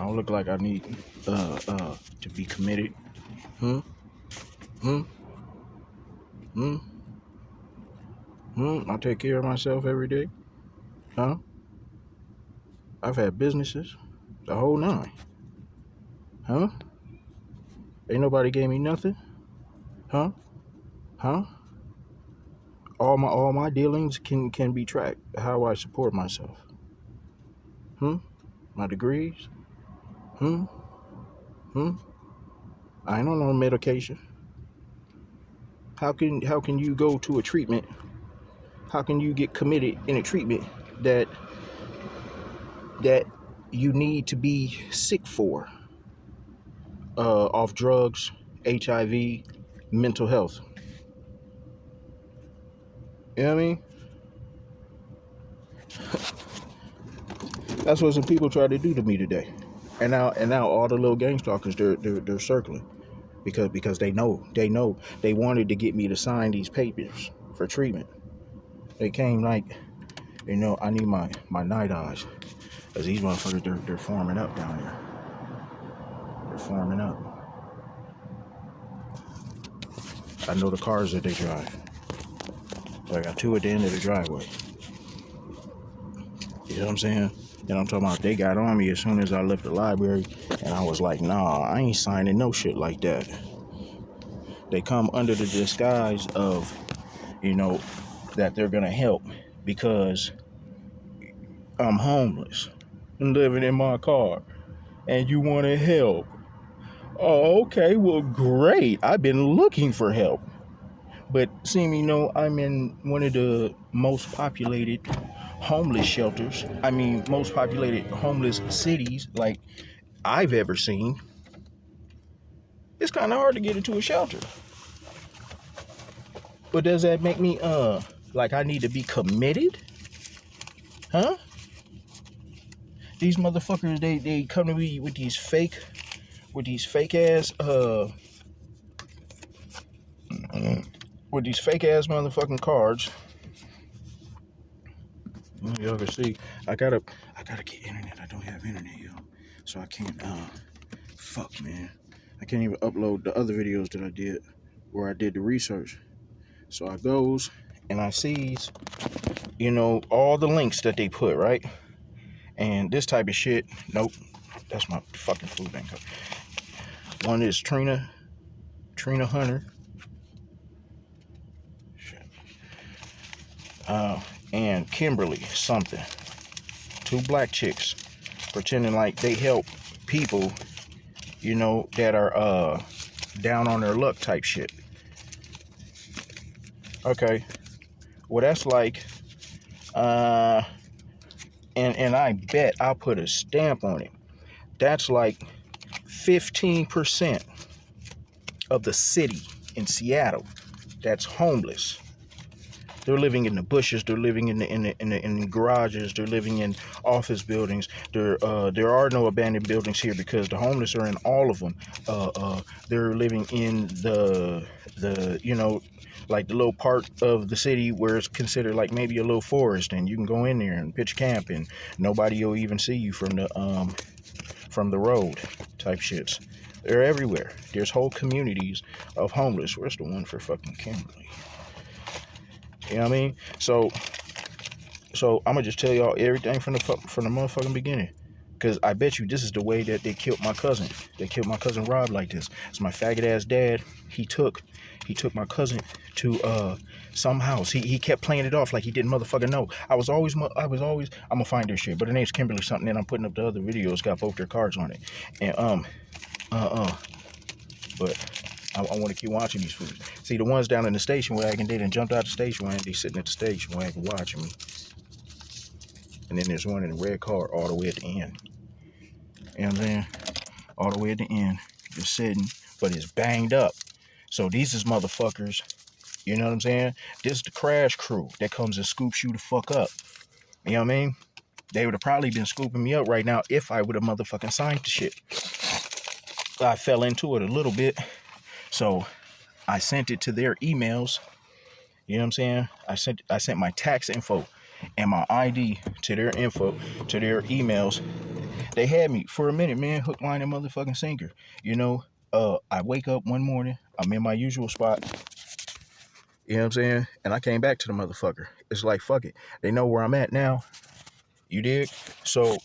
don't look like I need to be committed. Hmm? Hmm? Hmm? I take care of myself every day. Huh? I've had businesses. The whole nine. Huh? Ain't nobody gave me nothing. Huh? Huh? All my dealings can be tracked. How I support myself. Hmm? My degrees. Hmm? Hmm? I ain't on no medication. How can you go to a treatment? How can you get committed in a treatment that that you need to be sick for? Off drugs, HIV, mental health. You know what I mean? That's what some people tried to do to me today. And now all the little gang stalkers they're circling because they wanted to get me to sign these papers for treatment. They came like, I need my night eyes. Because these motherfuckers, they're forming up down there. They're forming up. I know the cars that they drive. So I got two at the end of the driveway. You know what I'm saying? And I'm talking about they got on me as soon as I left the library. And I was like, nah, I ain't signing no shit like that. They come under the disguise of, that they're going to help because I'm homeless and living in my car. And you want to help. Oh, okay, well, great. I've been looking for help. But I'm in one of the most populated homeless shelters. Most populated homeless cities like I've ever seen. It's kind of hard to get into a shelter. But does that make me like I need to be committed? Huh? These motherfuckers, they come to me with these fake ass with these fake ass motherfucking cards. Y'all can see I gotta get internet. I don't have internet, yo. So I can't fuck, man. I can't even upload the other videos that I did where I did the research. So I goes and I sees, all the links that they put, right? And this type of shit, nope. That's my fucking food bank. One is Trina Hunter. Shit. And Kimberly something. Two black chicks pretending like they help people, that are down on their luck type shit. Okay. Well, that's like and I bet I'll put a stamp on it. That's like 15% of the city in Seattle that's homeless. They're living in the bushes. They're living in the garages. They're living in office buildings. There are no abandoned buildings here because the homeless are in all of them. They're living in the like the little part of the city where it's considered like maybe a little forest, and you can go in there and pitch camp, and nobody will even see you from the road type shits. They're everywhere. There's whole communities of homeless. Where's the one for fucking Kimberly? You know what I mean? So I'm gonna just tell y'all everything from the motherfucking beginning, because I bet you this is the way that they killed my cousin. They killed my cousin Rob like this. It's my faggot ass dad. He took my cousin to some house. He kept playing it off like he didn't motherfucking know. I was always I'm gonna find their shit, but her name's Kimberly something, and I'm putting up the other videos, got both their cards on it. And but I want to keep watching these fools. See, the ones down in the station wagon, they done jumped out the station wagon. They sitting at the station wagon watching me. And then there's one in the red car all the way at the end. You know what I'm saying? All the way at the end. Just sitting, but it's banged up. So these is motherfuckers, you know what I'm saying? This is the crash crew that comes and scoops you the fuck up. You know what I mean? They would have probably been scooping me up right now if I would have motherfucking signed the shit. I fell into it a little bit. So I sent it to their emails. You know what I'm saying? I sent my tax info and my ID to their emails. They had me for a minute, man, hook, line, and motherfucking sinker. You know, I wake up one morning, I'm in my usual spot. You know what I'm saying? And I came back to the motherfucker. It's like, fuck it. They know where I'm at now. You dig? So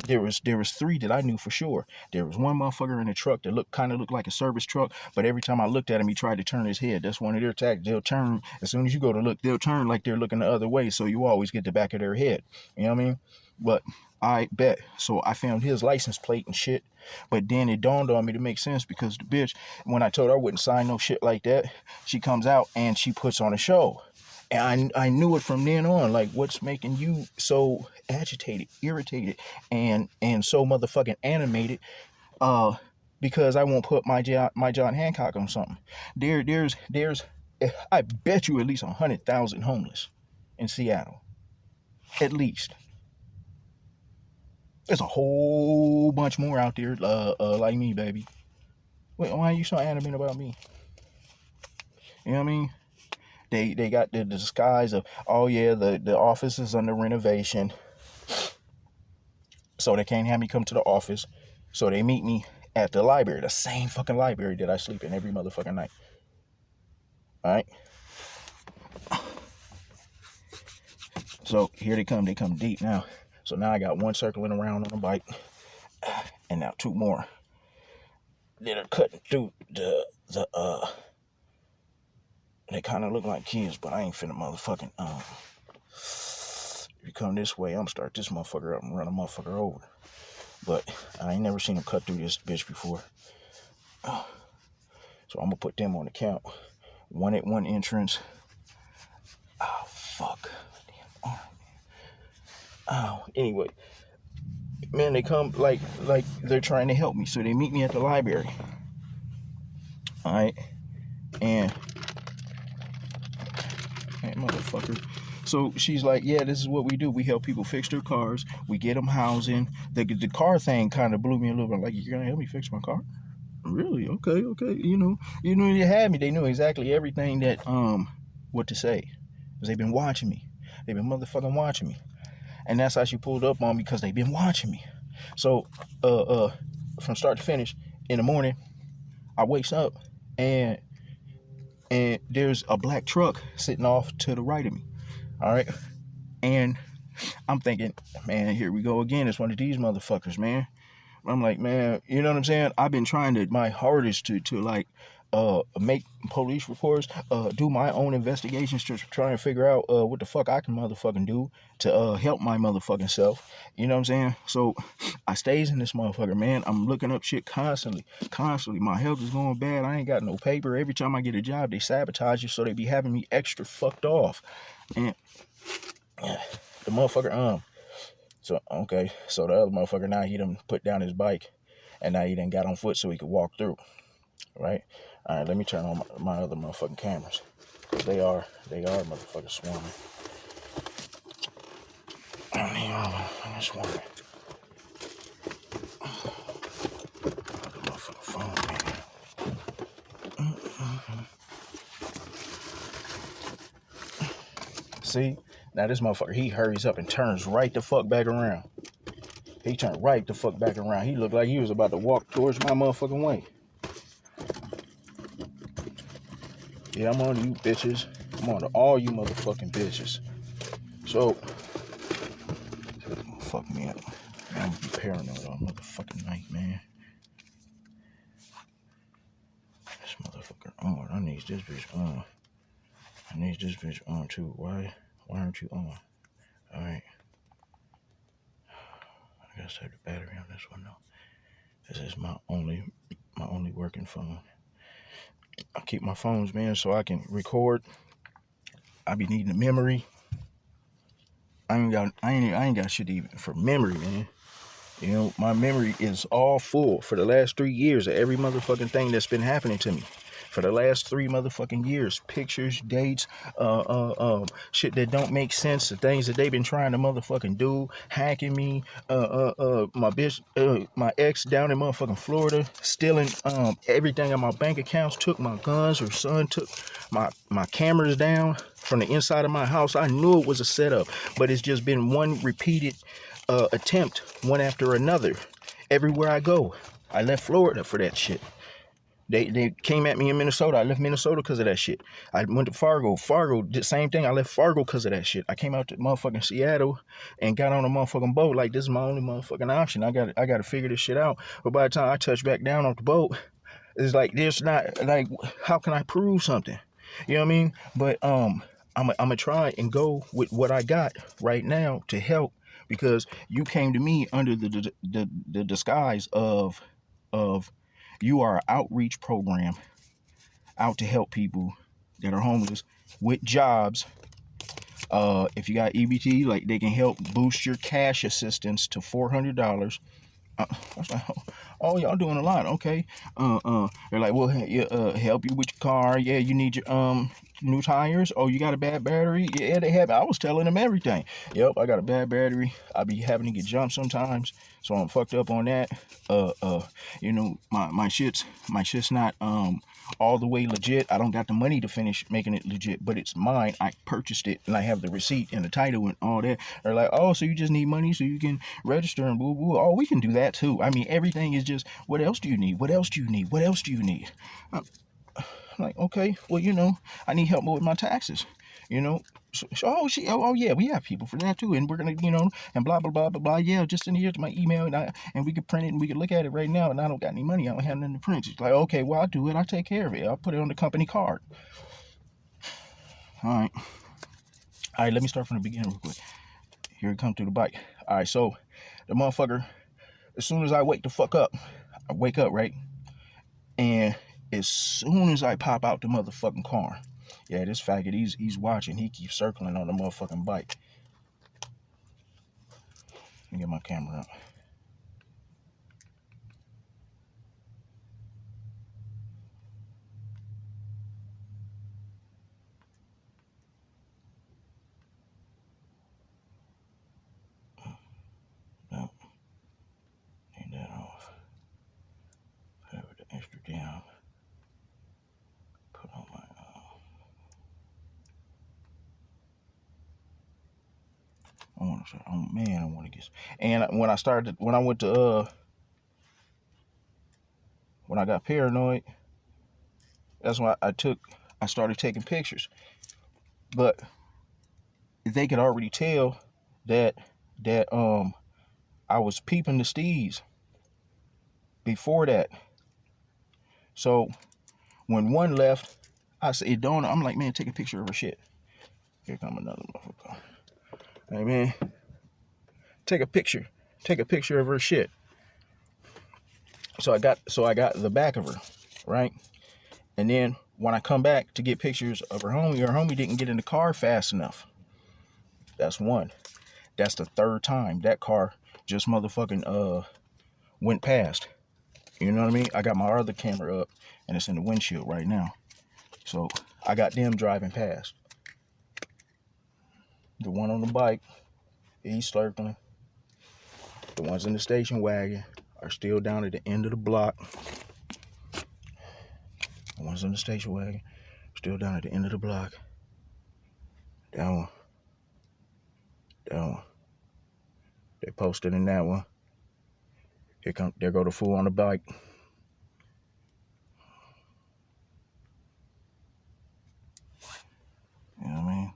there was three that I knew for sure. There was one motherfucker in the truck that kind of looked like a service truck, but every time I looked at him, he tried to turn his head. That's one of their tactics. They'll turn as soon as you go to look. They'll turn like they're looking the other way, so you always get the back of their head. You know what I mean? But I bet. So I found his license plate and shit. But then it dawned on me to make sense because the bitch, when I told her I wouldn't sign no shit like that, she comes out and she puts on a show. And I knew it from then on, like, what's making you so agitated, irritated, and so motherfucking animated? Because I won't put my John Hancock on something. There's I bet you at least 100,000 homeless in Seattle, at least. There's a whole bunch more out there, like me, baby. Wait, why are you so animated about me? You know what I mean? They got the disguise of, oh yeah, the office is under renovation, so they can't have me come to the office. So they meet me at the library, the same fucking library that I sleep in every motherfucking night. All right. So here they come deep now. So now I got one circling around on a bike, and now two more that are cutting through the they kind of look like kids, but I ain't finna motherfucking, if you come this way, I'm gonna start this motherfucker up and run a motherfucker over. But I ain't never seen them cut through this bitch before. So I'm gonna put them on the count. One at one entrance. Oh, fuck. Damn arm, man. Oh, anyway. Man, they come like they're trying to help me. So they meet me at the library. Alright. And motherfucker. So she's like, yeah, this is what we do. We help people fix their cars. We get them housing. The car thing kind of blew me a little bit. Like, you're going to help me fix my car? Really? Okay. You know, they had me. They knew exactly everything that, what to say. Because they've been watching me. They've been motherfucking watching me. And that's how she pulled up on me, because they've been watching me. So, from start to finish, in the morning, I wakes up and there's a black truck sitting off to the right of me. All right. And I'm thinking, man, here we go again. It's one of these motherfuckers, man. I'm like, man, you know what I'm saying? I've been trying my hardest to like make police reports, do my own investigations, to try and figure out what the fuck I can motherfucking do to help my motherfucking self. You know what I'm saying? So I stays in this motherfucker, man. I'm looking up shit constantly. My health is going bad. I ain't got no paper. Every time I get a job, they sabotage you, so they be having me extra fucked off. And the motherfucker, so okay, so the other motherfucker, now he done put down his bike, and now he done got on foot so he could walk through, right? All right, let me turn on my other motherfucking cameras, because they are motherfucking swarming. I'm swarming. Motherfucking phone, man. See? Now this motherfucker, he hurries up and turns right the fuck back around. He turned right the fuck back around. He looked like he was about to walk towards my motherfucking way. Yeah, I'm on to you bitches. I'm on to all you motherfucking bitches. So, fuck me up. I'm gonna be paranoid all motherfucking night, man. This motherfucker on. I need this bitch on. I need this bitch on too. Why aren't you on? Alright. I gotta save the battery on this one though. This is my only working phone. I keep my phones, man, so I can record. I be needing the memory. I ain't got shit even for memory, man. You know, my memory is all full for the last 3 years of every motherfucking thing that's been happening to me. For the last 3 motherfucking years, pictures, dates, shit that don't make sense, the things that they've been trying to motherfucking do, hacking me, my bitch, my ex down in motherfucking Florida, stealing everything in my bank accounts, took my guns. Her son took my cameras down from the inside of my house. I knew it was a setup, but it's just been one repeated attempt one after another. Everywhere I go, I left Florida for that shit. They came at me in Minnesota. I left Minnesota because of that shit. I went to Fargo. Fargo did the same thing. I left Fargo because of that shit. I came out to motherfucking Seattle and got on a motherfucking boat. Like, this is my only motherfucking option. I got to figure this shit out. But by the time I touch back down off the boat, it's like, there's not, like, how can I prove something? You know what I mean? But I'm gonna try and go with what I got right now to help, because you came to me under the disguise of you are an outreach program out to help people that are homeless with jobs. If you got EBT, like, they can help boost your cash assistance to $400. I was like, oh, y'all doing a lot, okay? They're like, well, help you with your car. Yeah, you need your new tires. Oh, you got a bad battery? Yeah, they have. I was telling them everything. Yep, I got a bad battery. I be having to get jumped sometimes, so I'm fucked up on that. You know, my shit's not all the way legit. I don't got the money to finish making it legit, but it's mine. I purchased it, and I have the receipt and the title and all that. They're like, oh, so you just need money so you can register and boo boo. Oh, we can do that too. I mean, everything is just, what else do you need? What else do you need? What else do you need? I'm like, okay, well, you know, I need help with my taxes, you know. So yeah, we have people for that too, and we're gonna, you know, and blah blah blah blah blah. Yeah, just send here to my email, and we could print it and we could look at it right now. And I don't got any money. I don't have nothing to print. It's like, okay, well, I'll do it. I'll take care of it. I'll put it on the company card. All right. Let me start from the beginning real quick. Here it comes through the bike. All right, so the motherfucker, as soon as I wake the fuck up, I wake up, right, and as soon as I pop out the motherfucking car, yeah, this faggot, he's watching. He keeps circling on the motherfucking bike. Let me get my camera up. No, take that off. Put the extra down. Put on my I want to. Oh man, I want to get. And when I got paranoid, that's when I started taking pictures. But they could already tell that I was peeping the steeds before that. So when one left, I said, I'm like, man, take a picture of her shit. Here come another motherfucker. Hey man, take a picture of her shit. So I got the back of her, right? And then when I come back to get pictures of her homie didn't get in the car fast enough. That's one. That's the third time that car just motherfucking went past. You know what I mean? I got my other camera up and it's in the windshield right now. So I got them driving past. The one on the bike, he's circling. The ones in the station wagon are still down at the end of the block. The ones in the station wagon still down at the end of the block. That one. They posted in that one. There go the fool on the bike. You know what I mean?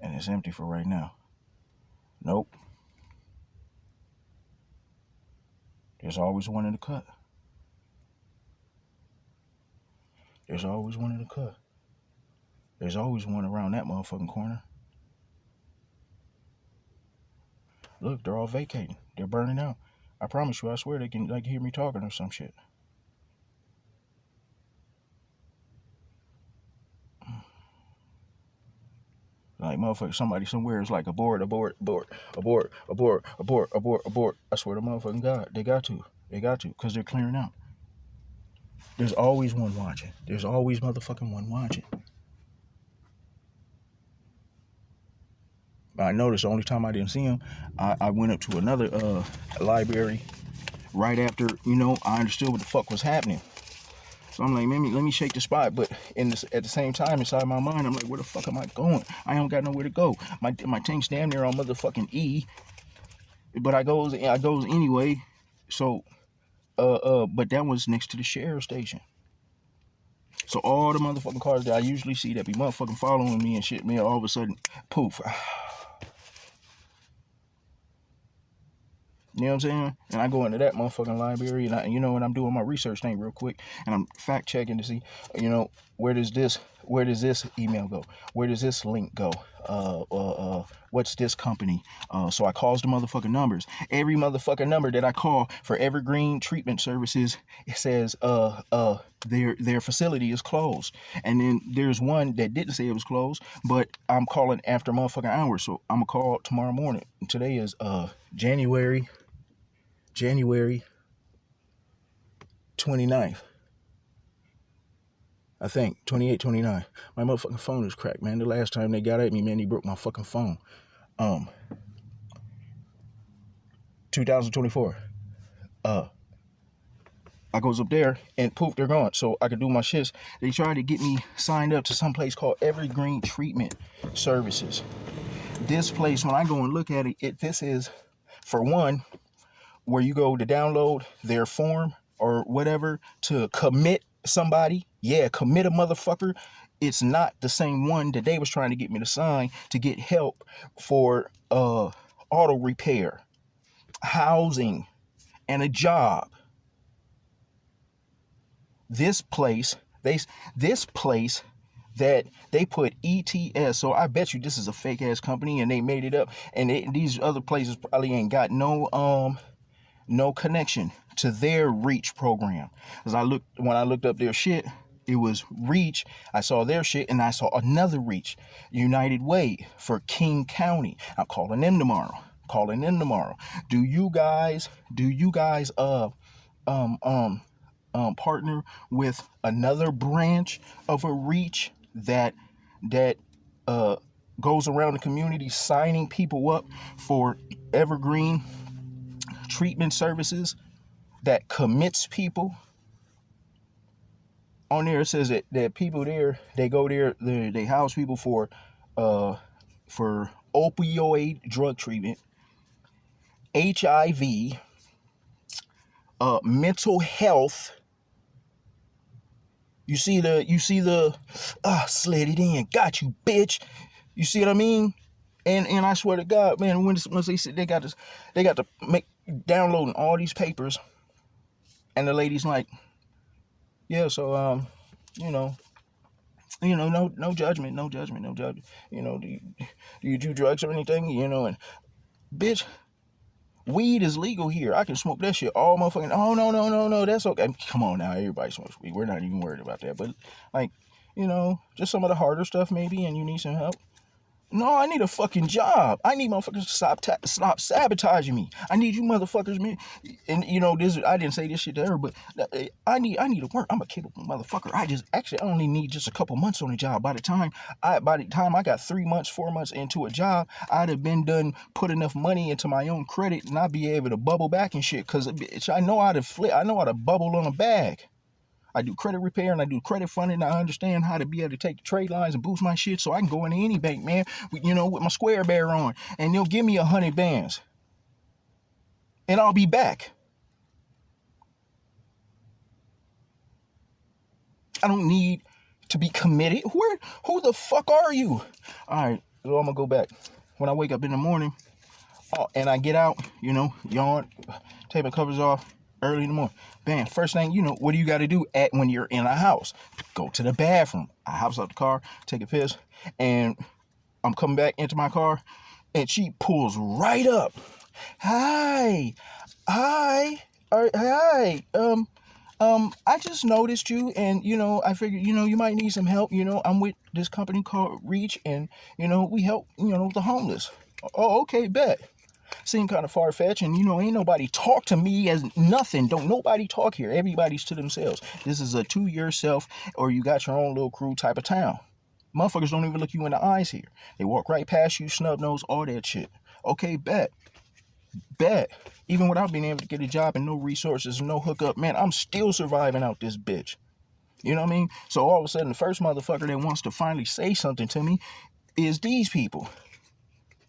And it's empty for right now. Nope. There's always one in the cut. There's always one in the cut. There's always one around that motherfucking corner. Look, they're all vacating. They're burning out. I promise you, I swear they can like hear me talking or some shit. Like motherfucker, somebody somewhere is like abort. I swear to motherfucking God, they got to, because they're clearing out. There's always one watching. There's always motherfucking one watching. I noticed the only time I didn't see him, I went up to another library right after, you know, I understood what the fuck was happening. So I'm like, man, let me shake the spot. But at the same time, inside my mind, I'm like, where the fuck am I going? I don't got nowhere to go. My thing's damn near on motherfucking E. But I goes anyway. So but that was next to the sheriff station. So all the motherfucking cars that I usually see that be motherfucking following me and shit, man, all of a sudden, poof. You know what I'm saying? And I go into that motherfucking library and and I'm doing my research thing real quick and I'm fact checking to see, where does this email go? Where does this link go? What's this company? So I calls the motherfucking numbers. Every motherfucking number that I call for Evergreen Treatment Services, it says their facility is closed. And then there's one that didn't say it was closed, but I'm calling after motherfucking hours. So I'm gonna call tomorrow morning. Today is January 29th. I think 28, 29. My motherfucking phone is cracked, man. The last time they got at me, man, they broke my fucking phone. 2024. I goes up there and poof, they're gone. So I could do my shits. They tried to get me signed up to some place called Evergreen Treatment Services. This place, when I go and look at it, this is, for one, where you go to download their form or whatever to commit somebody. Yeah, commit a motherfucker. It's not the same one that they was trying to get me to sign to get help for auto repair, housing, and a job. This place that they put ETS, so I bet you this is a fake ass company and they made it up, and these other places probably ain't got no connection to their REACH program. When I looked up their shit, it was REACH. I saw their shit and I saw another REACH, United Way for King County. I'm calling them tomorrow. Do you guys partner with another branch of a REACH that goes around the community signing people up for Evergreen Treatment Services, that commits people? On there it says that people there, they go there, they house people for opioid drug treatment, HIV, mental health. You see the slid it in, got you, bitch. You see what I mean? And I swear to God, man, once they said they got to make downloading all these papers, and the lady's like, yeah, so no judgment. Do you do drugs or anything? And bitch, weed is legal here. I can smoke that shit all motherfucking. Oh no, that's okay. Come on now, everybody smokes weed. We're not even worried about that. But like, just some of the harder stuff maybe, and you need some help. No, I need a fucking job. I need motherfuckers to stop sabotaging me. I need you motherfuckers, man. And this, I didn't say this shit to her, but I need to work. I'm a capable motherfucker. I only need just a couple months on the job. By the time I got 3 months, 4 months into a job, I'd have been done, put enough money into my own credit, and I'd be able to bubble back and shit. Cause I know how to flip. I know how to bubble on a bag. I do credit repair and I do credit funding. I understand how to be able to take the trade lines and boost my shit so I can go into any bank, man, with my Square Bear on, and they'll give me 100 bands and I'll be back. I don't need to be committed. Who the fuck are you? All right, so I'm gonna go back. When I wake up in the morning, and I get out, yawn, take my covers off, early in the morning. Bam, first thing what do you got to do when you're in a house? Go to the bathroom. I house out the car, take a piss, and I'm coming back into my car, and she pulls right up. Hi. I just noticed you, and I figured you might need some help. I'm with this company called REACH, and we help the homeless. Oh, okay, bet. Seem kind of far-fetched, and ain't nobody talk to me as nothing. Don't nobody talk here. Everybody's to themselves. This is a to yourself or you got your own little crew type of town. Motherfuckers don't even look you in the eyes here. They walk right past you, snub nose, all that shit. Okay, bet. Even without being able to get a job and no resources, no hookup, man, I'm still surviving out this bitch. You know what I mean? So all of a sudden, the first motherfucker that wants to finally say something to me is these people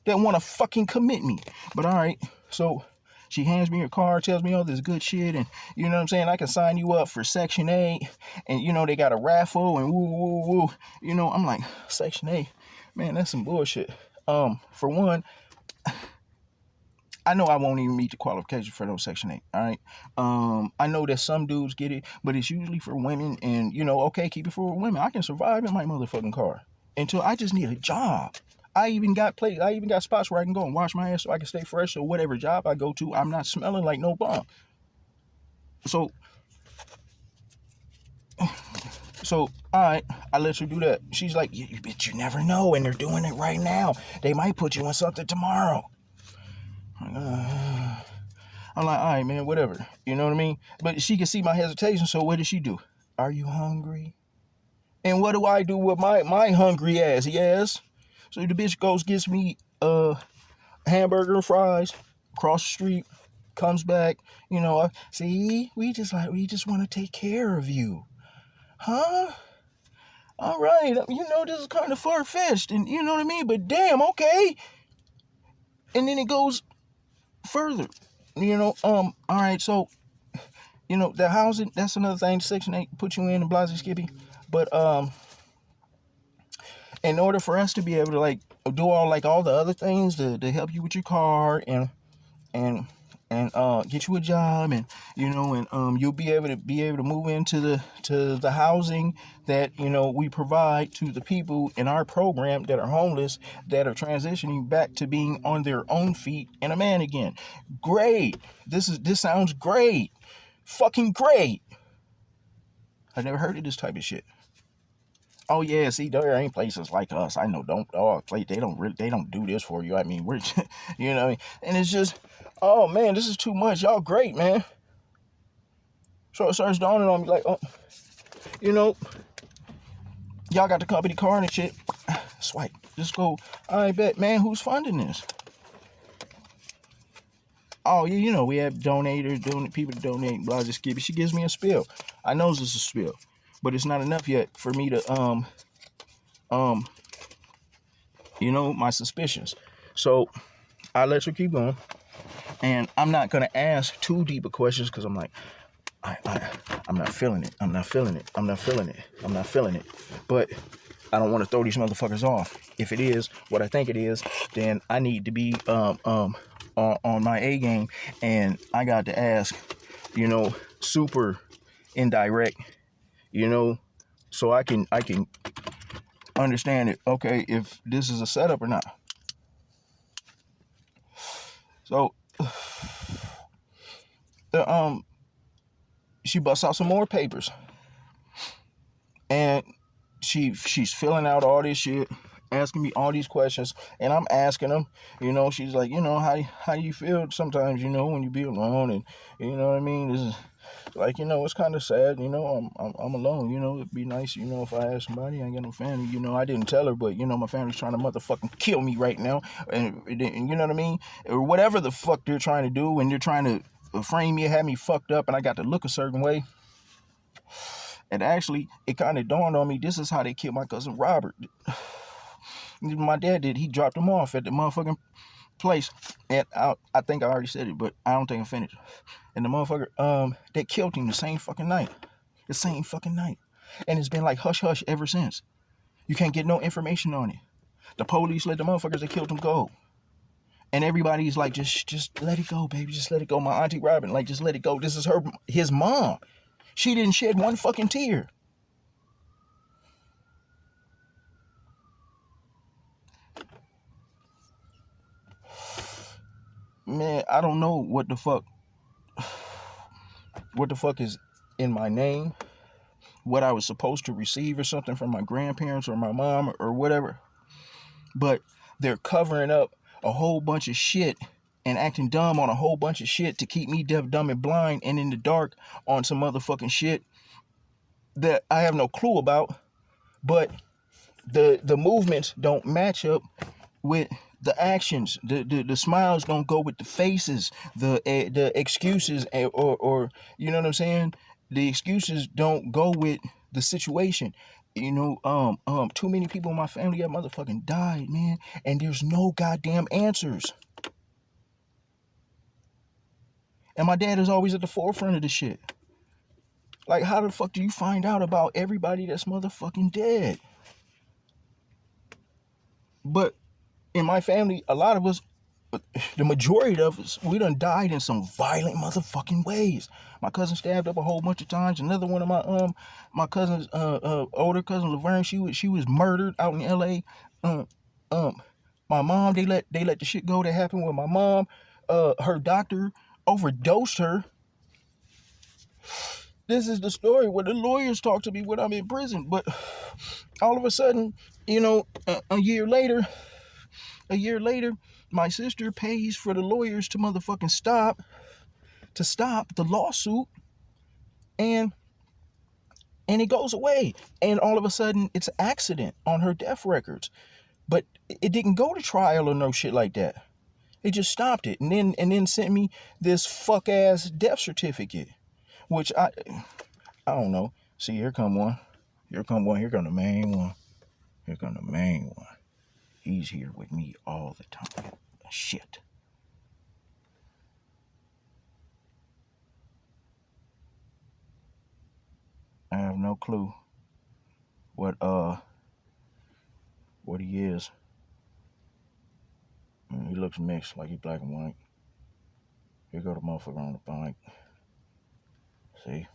that want to fucking commit me. But all right, So she hands me her card, tells me all this good shit, and you know what I'm saying, I can sign you up for Section 8, and you know, they got a raffle, and woo, woo, woo. You know, I'm like, Section 8? Man, that's some bullshit. For one, I know I won't even meet the qualification for those Section 8, all right? I know that some dudes get it, but it's usually for women, and, you know, okay, keep it for women. I can survive in my motherfucking car until I just need a job. I even got spots where I can go and wash my ass so I can stay fresh, so whatever job I go to, I'm not smelling like no bum. So, all right, I let her do that. She's like, bitch, you never know, and they're doing it right now. They might put you on something tomorrow. I'm like, all right, man, whatever. You know what I mean? But she can see my hesitation, so what does she do? Are you hungry? And what do I do with my hungry ass? Yes. So the bitch goes, gets me hamburger and fries, across the street, comes back, you know, see, we just want to take care of you. Huh? All right, you know, this is kind of far-fetched, and you know what I mean? But damn, okay. And then it goes further. You know, all right, so, you know, the housing, that's another thing, Section 8 put you in, Blase Skippy. But in order for us to be able to like do all the other things to help you with your car and get you a job, and you know, and you'll be able to move into the housing that, you know, we provide to the people in our program that are homeless, that are transitioning back to being on their own feet and a man again. Great. This sounds great. Fucking great. I never heard of this type of shit. Oh yeah, see, there ain't places like us. I know, they don't do this for you. I mean, we're, you know, and it's just, oh man, this is too much. Y'all great, man. So it starts dawning on me like, oh, you know, y'all got the company car and shit. Swipe, just go. I bet, man, who's funding this? Oh yeah, you know, we have people to donate. Blase Skippy. She gives me a spill. I know this is a spill, but it's not enough yet for me to you know, my suspicions. So I let her keep going, and I'm not gonna ask too deep of questions because I'm like, I'm not feeling it. I'm not feeling it. I'm not feeling it. I'm not feeling it. But I don't want to throw these motherfuckers off. If it is what I think it is, then I need to be on my A game, and I got to ask, you know, super indirect, you know, so I can understand it. Okay, if this is a setup or not. So she busts out some more papers, and she's filling out all this shit, asking me all these questions, and I'm asking them, you know, she's like, you know, how do you feel sometimes, you know, when you be alone, and you know what I mean, this is like, you know, it's kind of sad, you know, I'm alone, you know, it'd be nice, you know, if I had somebody. I ain't got no family, you know, I didn't tell her, but you know, my family's trying to motherfucking kill me right now, and you know what I mean, or whatever the fuck they're trying to do, and they're trying to frame me, have me fucked up, and I got to look a certain way. And actually, it kind of dawned on me, this is how they killed my cousin Robert. My dad did. He dropped him off at the motherfucking place. And I think I already said it, but I don't think I finished. And the motherfucker, they killed him the same fucking night. The same fucking night. And it's been like hush-hush ever since. You can't get no information on it. The police let the motherfuckers that killed him go. And everybody's like, just let it go, baby. Just let it go. My auntie Robin, like, just let it go. This is his mom. She didn't shed one fucking tear. Man, I don't know what the fuck is in my name, what I was supposed to receive or something from my grandparents or my mom or whatever. But they're covering up a whole bunch of shit and acting dumb on a whole bunch of shit to keep me deaf, dumb, and blind and in the dark on some motherfucking shit that I have no clue about. But the movements don't match up with the actions. The smiles don't go with the faces. The excuses, or you know what I'm saying, the excuses don't go with the situation. You know, too many people in my family got motherfucking died, man, and there's no goddamn answers. And my dad is always at the forefront of this shit. Like, how the fuck do you find out about everybody that's motherfucking dead? But in my family, a lot of us, the majority of us, we done died in some violent motherfucking ways. My cousin stabbed up a whole bunch of times. Another one of my cousin's older cousin Laverne, she was murdered out in L.A. Um, my mom, they let the shit go that happened with my mom. Her doctor overdosed her. This is the story where the lawyers talk to me when I'm in prison. But all of a sudden, a year later, my sister pays for the lawyers to motherfucking stop the lawsuit, and it goes away. And all of a sudden, it's an accident on her death records. But it didn't go to trial or no shit like that. They just stopped it and then sent me this fuck ass death certificate, which I don't know. See, here come one. Here come the main one. Here come the main one. He's here with me all the time. Shit. I have no clue what he is. He looks mixed, like he's black and white. Here go the motherfucker on the bike. See?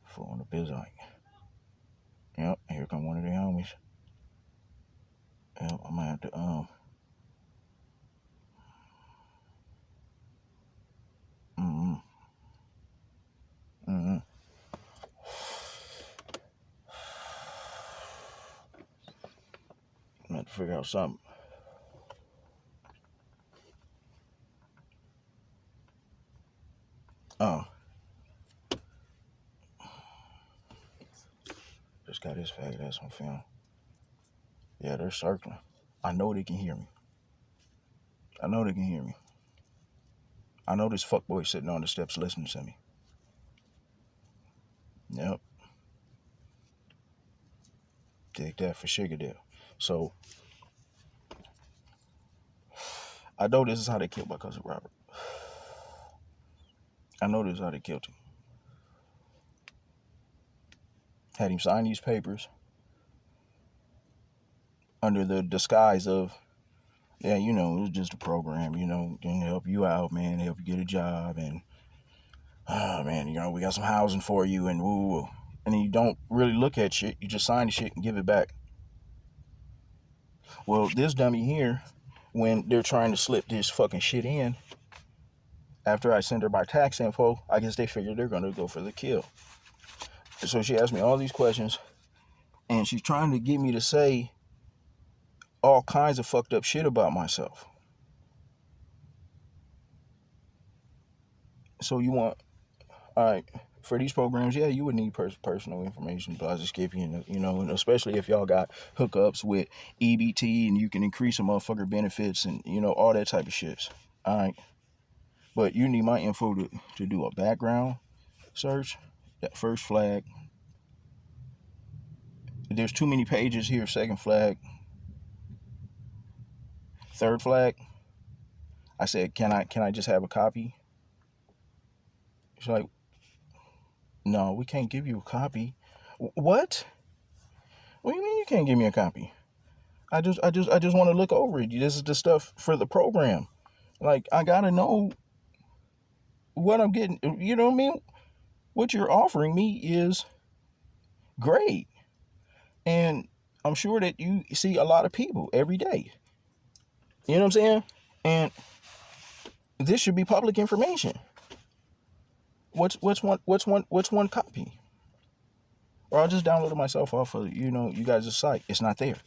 Full on the bizike. Yep, here come one of the homies. Yep, I'm gonna have to I'm gonna have to figure out something. Oh. Just got his faggot ass on film. Yeah, they're circling. I know they can hear me. I know this fuckboy sitting on the steps listening to me. Yep. Take that for Sugadale. So, I know this is how they killed my cousin Robert. I know this is how they killed him. Had him sign these papers under the disguise of, yeah, it was just a program, to help you out, man, help you get a job, and, man, we got some housing for you, and woo. And then you don't really look at shit, you just sign the shit and give it back. Well, this dummy here, when they're trying to slip this fucking shit in, after I send her my tax info, I guess they figure they're going to go for the kill. So she asked me all these questions, and she's trying to get me to say all kinds of fucked up shit about myself. So you want, all right, for these programs, yeah, you would need personal information, but I'll just give you, and especially if y'all got hookups with EBT and you can increase a motherfucker benefits and, all that type of shit. All right. But you need my info to do a background search. That first flag. There's too many pages here. Second flag. Third flag. I said, can I just have a copy? She's like, no, we can't give you a copy. What? What do you mean you can't give me a copy? I just want to look over it. This is the stuff for the program. Like, I gotta know what I'm getting. You know what I mean? What you're offering me is great. And I'm sure that you see a lot of people every day. You know what I'm saying? And this should be public information. What's one copy? Or I'll just download it myself off of, you guys' site. It's not there.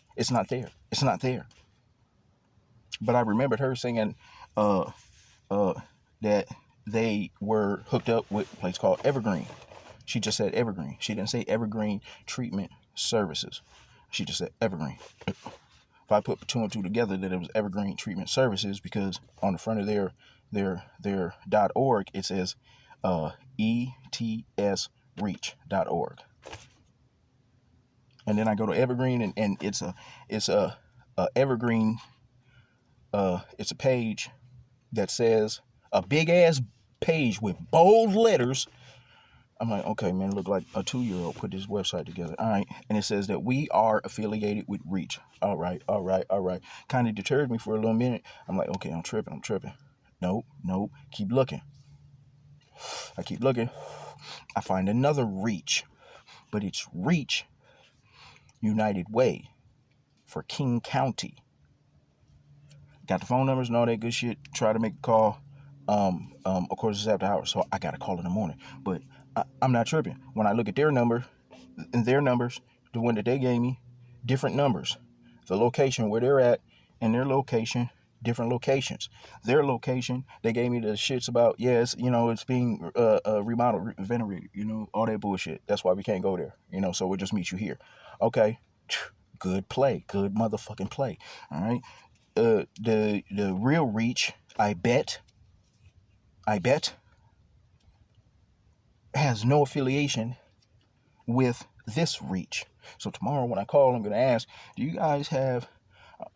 But I remembered her saying that they were hooked up with a place called Evergreen. She just said Evergreen. She didn't say Evergreen Treatment Services. She just said Evergreen. If I put two and two together, that it was Evergreen Treatment Services, because on the front of their .org it says ETSreach.org. And then I go to Evergreen, and it's a Evergreen. It's a page that says A big ass page with bold letters. I'm like, okay, man, look like a 2-year-old put this website together. All right. And it says that we are affiliated with Reach. All right. Kind of deterred me for a little minute. I'm like, okay, I'm tripping. Nope. Keep looking. I keep looking. I find another Reach, but it's Reach United Way for King County. Got the phone numbers and all that good shit. Try to make a call. Of course, it's after hours, so I got to call in the morning. But I'm not tripping. When I look at their number and their numbers, the one that they gave me, different numbers. The location where they're at and their location, different locations. Their location, they gave me the shits about, yes, it's being remodeled, renovated, all that bullshit. That's why we can't go there, so we'll just meet you here. Okay, good play, good motherfucking play, all right? The real Reach, I bet, has no affiliation with this Reach. So tomorrow when I call, I'm going to ask, do you guys have,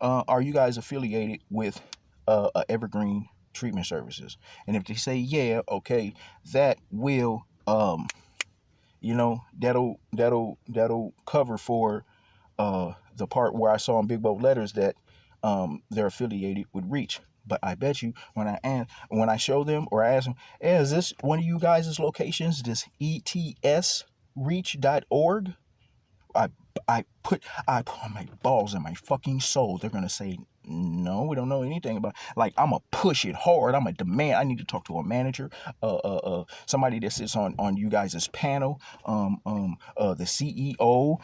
are you guys affiliated with Evergreen Treatment Services? And if they say, yeah, okay, that will, that'll cover for the part where I saw in big bold letters that they're affiliated with Reach. But I bet you when I show them or I ask them, hey, is this one of you guys' locations, this etsreach.org? I put my balls in my fucking soul. They're gonna say, no, we don't know anything about it. Like, I'm gonna push it hard. I'm gonna demand. I need to talk to a manager, somebody that sits on you guys' panel, the CEO,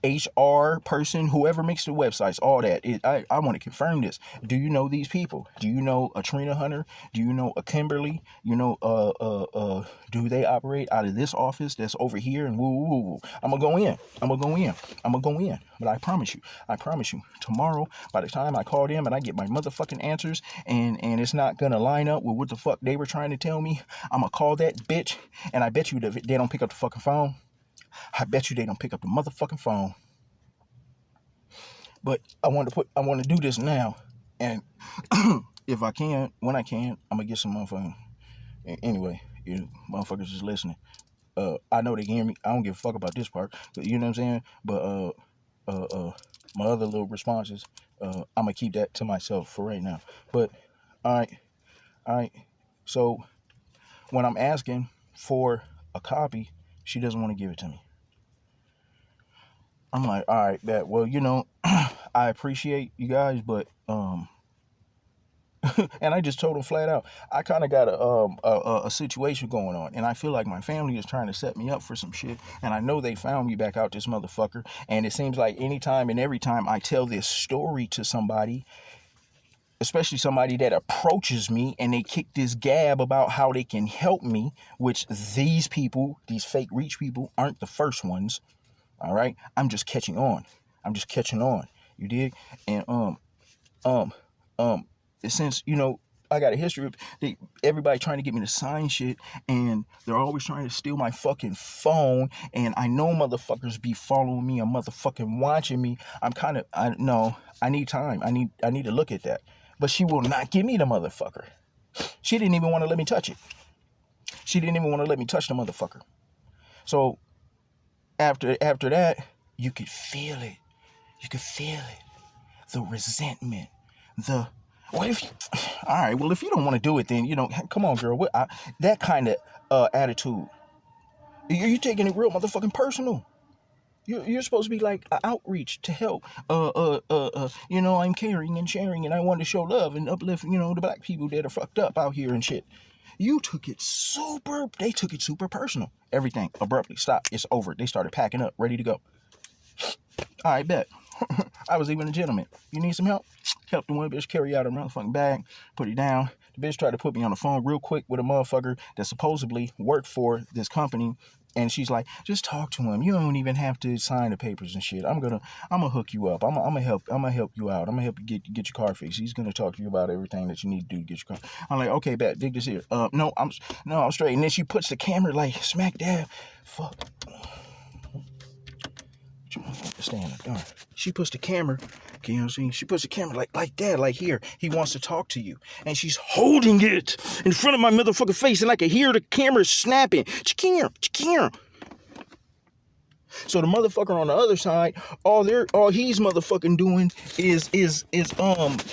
HR person, whoever makes the websites, all that. I want to confirm this. Do you know these people? Do you know a Trina Hunter? Do you know a Kimberly? Do they operate out of this office that's over here? And woo. I'm gonna go in. But I promise you, tomorrow, by the time I call them and I get my motherfucking answers and it's not gonna line up with what the fuck they were trying to tell me, I'm gonna call that bitch, and I bet you that they don't pick up the fucking phone. I bet you they don't pick up the motherfucking phone. But I want to do this now, and if I can, when I can, I'm gonna get some motherfucking. Anyway, you motherfuckers just listening. I know they can hear me. I don't give a fuck about this part. You know what I'm saying? But my other little responses, I'm gonna keep that to myself for right now. But all right. So when I'm asking for a copy, she doesn't want to give it to me. I'm like, all right, that. Well, I appreciate you guys, but and I just told them flat out, I kind of got a situation going on, and I feel like my family is trying to set me up for some shit, and I know they found me back out this motherfucker, and it seems like anytime and every time I tell this story to somebody, especially somebody that approaches me and they kick this gab about how they can help me, which these fake Reach people aren't the first ones, all right? I'm just catching on. You dig? And since I got a history of everybody trying to get me to sign shit, and they're always trying to steal my fucking phone, and I know motherfuckers be following me and motherfucking watching me. I need time. I need to look at that. But she will not give me the motherfucker. She didn't even want to let me touch it. She didn't even want to let me touch the motherfucker. So after that, you could feel it. The resentment, all right, well, if you don't want to do it, then, come on, girl. That kind of attitude, you're taking it real motherfucking personal. You're supposed to be like an outreach to help. I'm caring and sharing, and I want to show love and uplift, the black people that are fucked up out here and shit. They took it super personal. Everything abruptly stopped. It's over. They started packing up, ready to go. All right, bet. I was even a gentleman. You need some help? Help the one bitch carry out her motherfucking bag, put it down. The bitch tried to put me on the phone real quick with a motherfucker that supposedly worked for this company. And she's like, just talk to him. You don't even have to sign the papers and shit. I'm gonna hook you up. I'm gonna help you out. I'm gonna help you get your car fixed. He's gonna talk to you about everything that you need to do to get your car. I'm like, okay, bet, dig this here. No, I'm straight. And then she puts the camera like smack dab. Fuck. Stand up. Darn. She puts the camera You know what I'm saying? She puts the camera like that, like here. He wants to talk to you. And she's holding it in front of my motherfucking face, and I can hear the camera snapping. Chikir, chikir. So the motherfucker on the other side, all he's motherfucking doing is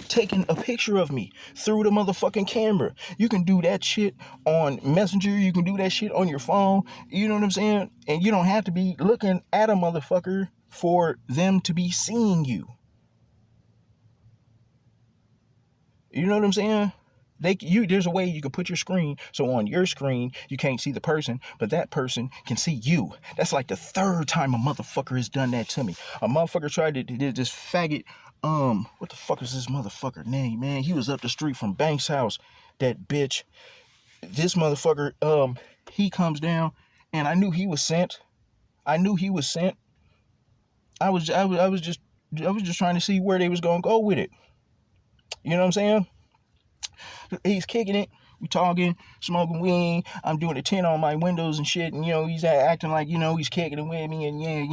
taking a picture of me through the motherfucking camera. You can do that shit on Messenger, you can do that shit on your phone, you know what I'm saying? And you don't have to be looking at a motherfucker for them to be seeing you. You know what I'm saying? There's a way you can put your screen so on your screen you can't see the person, but that person can see you. That's like the third time a motherfucker has done that to me. A motherfucker tried to do this faggot. What the fuck is this motherfucker name, man? He was up the street from Banks' house. That bitch. This motherfucker. He comes down, and I knew he was sent. I was just trying to see where they was gonna go with it. You know what I'm saying? He's kicking it. We talking, smoking weed. I'm doing a tint on my windows and shit. And, he's acting like, he's kicking it with me. And, yeah,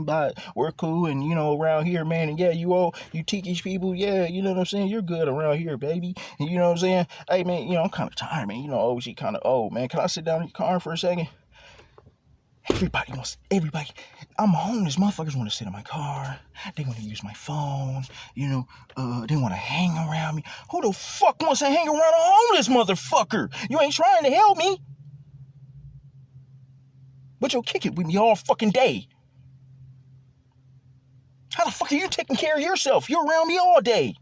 but we're cool. And, around here, man. And, yeah, you teach people. Yeah, you know what I'm saying? You're good around here, baby. And, you know what I'm saying? Hey, man, I'm kind of tired, man. OG kind of old, man. Can I sit down in your car for a second? Everybody. I'm homeless. Motherfuckers want to sit in my car. They want to use my phone. They want to hang around me. Who the fuck wants to hang around a homeless motherfucker? You ain't trying to help me. But you'll kick it with me all fucking day. How the fuck are you taking care of yourself? You're around me all day.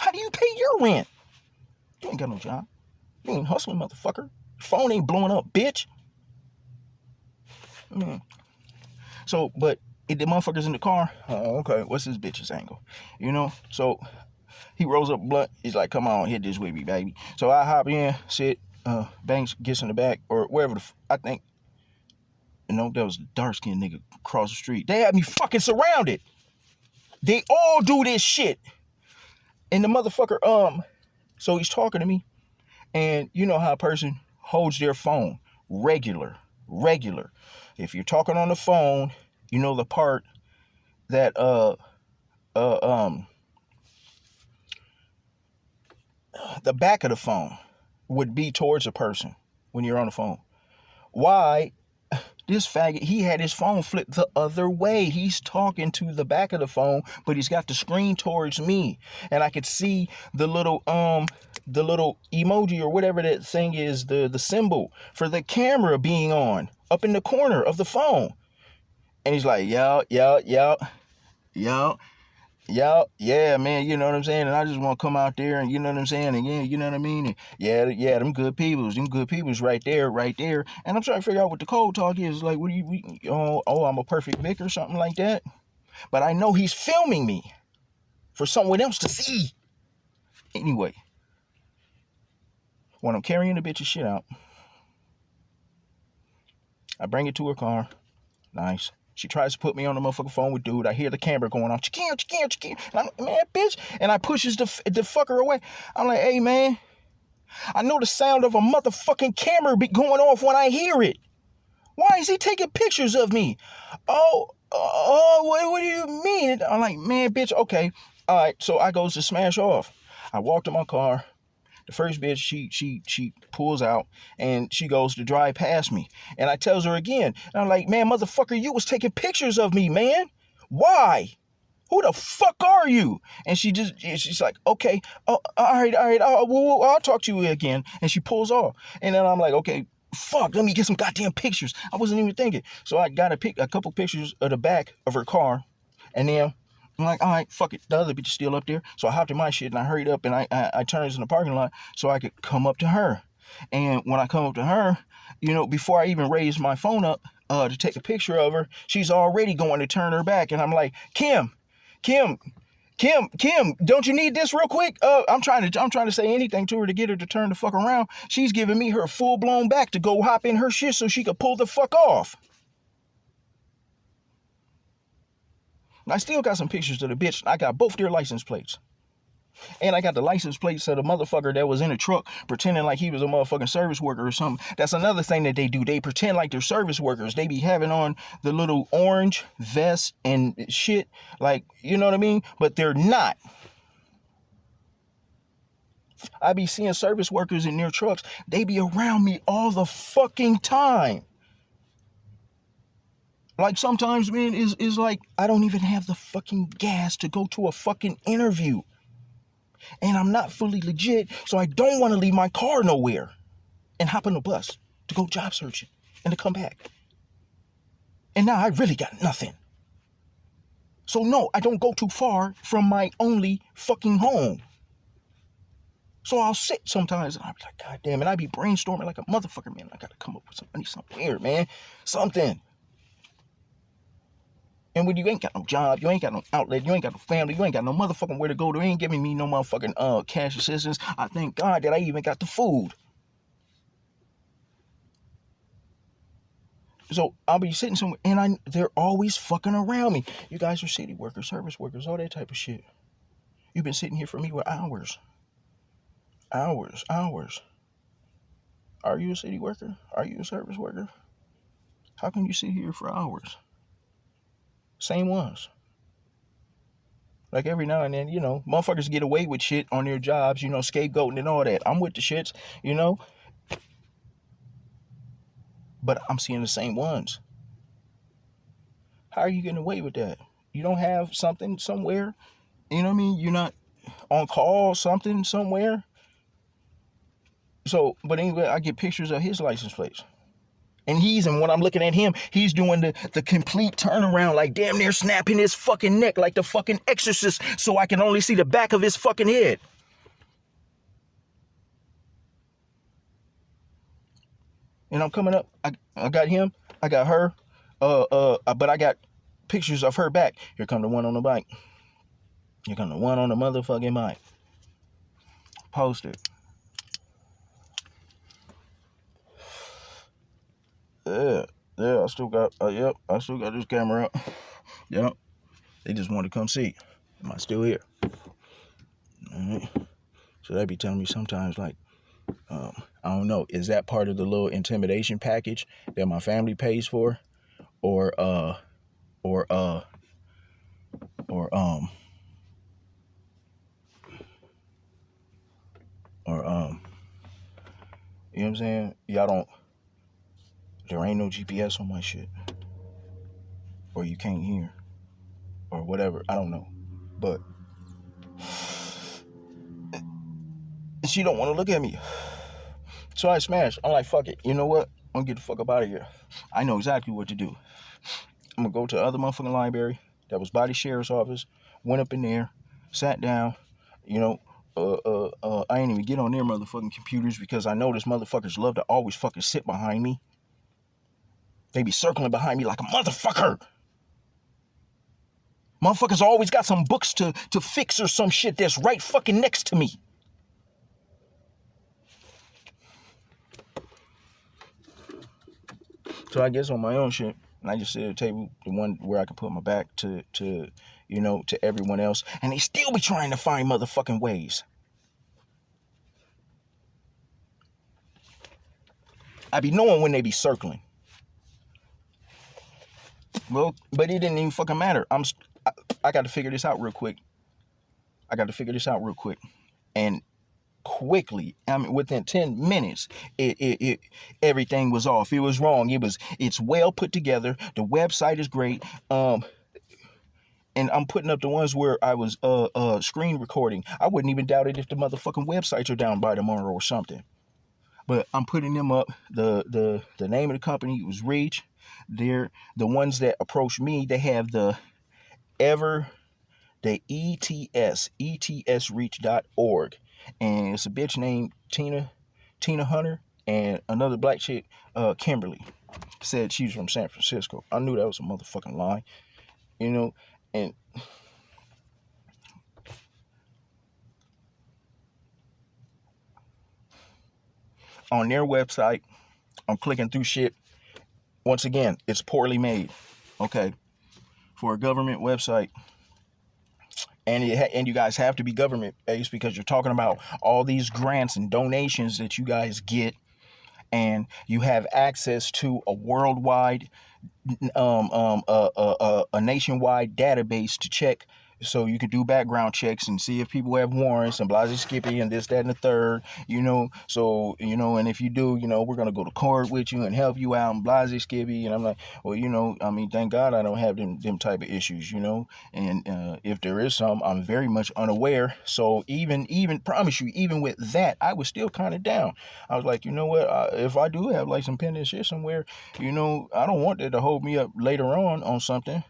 How do you pay your rent? You ain't got no job. You ain't hustling, motherfucker. Phone ain't blowing up, bitch. So, but if the motherfucker's in the car, okay, what's this bitch's angle? So he rolls up a blunt. He's like, come on, hit this with me, baby. So I hop in, sit, Banks gets in the back, or wherever I think, that was a dark-skinned nigga across the street. They had me fucking surrounded. They all do this shit. And the motherfucker, so he's talking to me, and you know how a person holds their phone regular. If you're talking on the phone, the part that the back of the phone would be towards a person when you're on the phone. Why? This faggot, he had his phone flipped the other way. He's talking to the back of the phone, but he's got the screen towards me. And I could see the little emoji or whatever that thing is, the symbol for the camera being on up in the corner of the phone. And he's like, yo, yeah, man, you know what I'm saying? And I just want to come out there and, you know what I'm saying? And yeah, you know what I mean? And yeah, them good peoples right there. And I'm trying to figure out what the code talk is. Like, what do you, I'm a perfect Vic or something like that. But I know he's filming me for someone else to see. Anyway, when I'm carrying the bitch's shit out, I bring it to her car. Nice. She tries to put me on the motherfucking phone with dude. I hear the camera going on. Chicka. And I'm like, man, bitch. And I pushes the fucker away. I'm like, hey, man. I know the sound of a motherfucking camera be going off when I hear it. Why is he taking pictures of me? Oh, what do you mean? I'm like, man, bitch, okay. All right, so I goes to smash off. I walk to my car. The first bitch, she pulls out and she goes to drive past me. And I tells her again. And I'm like, man, motherfucker, you was taking pictures of me, man. Why? Who the fuck are you? And she's like, okay, all right, I'll talk to you again. And she pulls off. And then I'm like, okay, fuck, let me get some goddamn pictures. I wasn't even thinking. So I got a couple pictures of the back of her car. And then I'm like, all right, fuck it. The other bitch is still up there. So I hopped in my shit and I hurried up and I turned in the parking lot so I could come up to her. And when I come up to her, before I even raised my phone up to take a picture of her, she's already going to turn her back. And I'm like, Kim, don't you need this real quick? I'm trying to say anything to her to get her to turn the fuck around. She's giving me her full blown back to go hop in her shit so she could pull the fuck off. I still got some pictures of the bitch. I got both their license plates. And I got the license plates of the motherfucker that was in the truck pretending like he was a motherfucking service worker or something. That's another thing that they do. They pretend like they're service workers. They be having on the little orange vest and shit. Like, you know what I mean? But they're not. I be seeing service workers in their trucks. They be around me all the fucking time. Like sometimes, man, is like I don't even have the fucking gas to go to a fucking interview. And I'm not fully legit, so I don't want to leave my car nowhere and hop on a bus to go job searching and to come back. And now I really got nothing. So no, I don't go too far from my only fucking home. So I'll sit sometimes and I'll be like, God damn it, I be brainstorming like a motherfucker, man. I gotta come up with something. I need something weird, man. Something. And when you ain't got no job, you ain't got no outlet, you ain't got no family, you ain't got no motherfucking where to go, they ain't giving me no motherfucking cash assistance. I thank God that I even got the food. So I'll be sitting somewhere and they're always fucking around me. You guys are city workers, service workers, all that type of shit. You've been sitting here for me for hours. Hours. Are you a city worker? Are you a service worker? How can you sit here for hours? Same ones. Like every now and then, you know, motherfuckers get away with shit on their jobs, you know, scapegoating and all that. I'm with the shits, you know. But I'm seeing the same ones. How are you getting away with that? You don't have something somewhere? You know what I mean? You're not on call, something somewhere? So, but anyway, I get pictures of his license plates. And when I'm looking at him, he's doing the complete turnaround, like damn near snapping his fucking neck like the fucking exorcist so I can only see the back of his fucking head. And I'm coming up, I got him, I got her, but I got pictures of her back. Here come the one on the bike. Here come the one on the motherfucking bike. Posted. Yeah, I still got this camera up. Yep. They just want to come see. Am I still here? All right. So they be telling me sometimes like, I don't know, is that part of the little intimidation package that my family pays for? Or you know what I'm saying? There ain't no GPS on my shit. Or you can't hear. Or whatever. I don't know. But she don't want to look at me. So I smashed. I'm like, fuck it. You know what? I'm gonna get the fuck up out of here. I know exactly what to do. I'm gonna go to the other motherfucking library that was by the sheriff's office. Went up in there, sat down, you know, I ain't even get on their motherfucking computers because I know this motherfuckers love to always fucking sit behind me. They be circling behind me like a motherfucker. Motherfuckers always got some books to fix or some shit that's right fucking next to me. So I guess on my own shit, and I just sit at a table, the one where I can put my back to you know, to everyone else, and they still be trying to find motherfucking ways. I be knowing when they be circling. Well, but it didn't even fucking matter. I got to figure this out real quick. And quickly, I mean, within 10 minutes, it everything was off. It was wrong. It's well put together. The website is great. And I'm putting up the ones where I was screen recording. I wouldn't even doubt it if the motherfucking websites are down by tomorrow or something. But I'm putting them up. The name of the company was Reach. They're the ones that approach me. They have the etsreach.org. And it's a bitch named Tina Hunter and another black chick, Kimberly. Said she's from San Francisco. I knew that was a motherfucking lie. You know, and on their website, I'm clicking through shit. Once again, it's poorly made. Okay. For a government website. and you guys have to be government based because you're talking about all these grants and donations that you guys get, and you have access to a worldwide a nationwide database to check, so you can do background checks and see if people have warrants and blah skippy and this, that, and the third, so and if you do, we're gonna go to court with you and help you out and blah skippy. And I'm like, well, I mean, thank God I don't have them type of issues, and if there is some, I'm very much unaware. So even promise you, even with that, I was still kind of down. I was like, you know what, if I do have like some pending shit somewhere, I don't want that to hold me up later on something,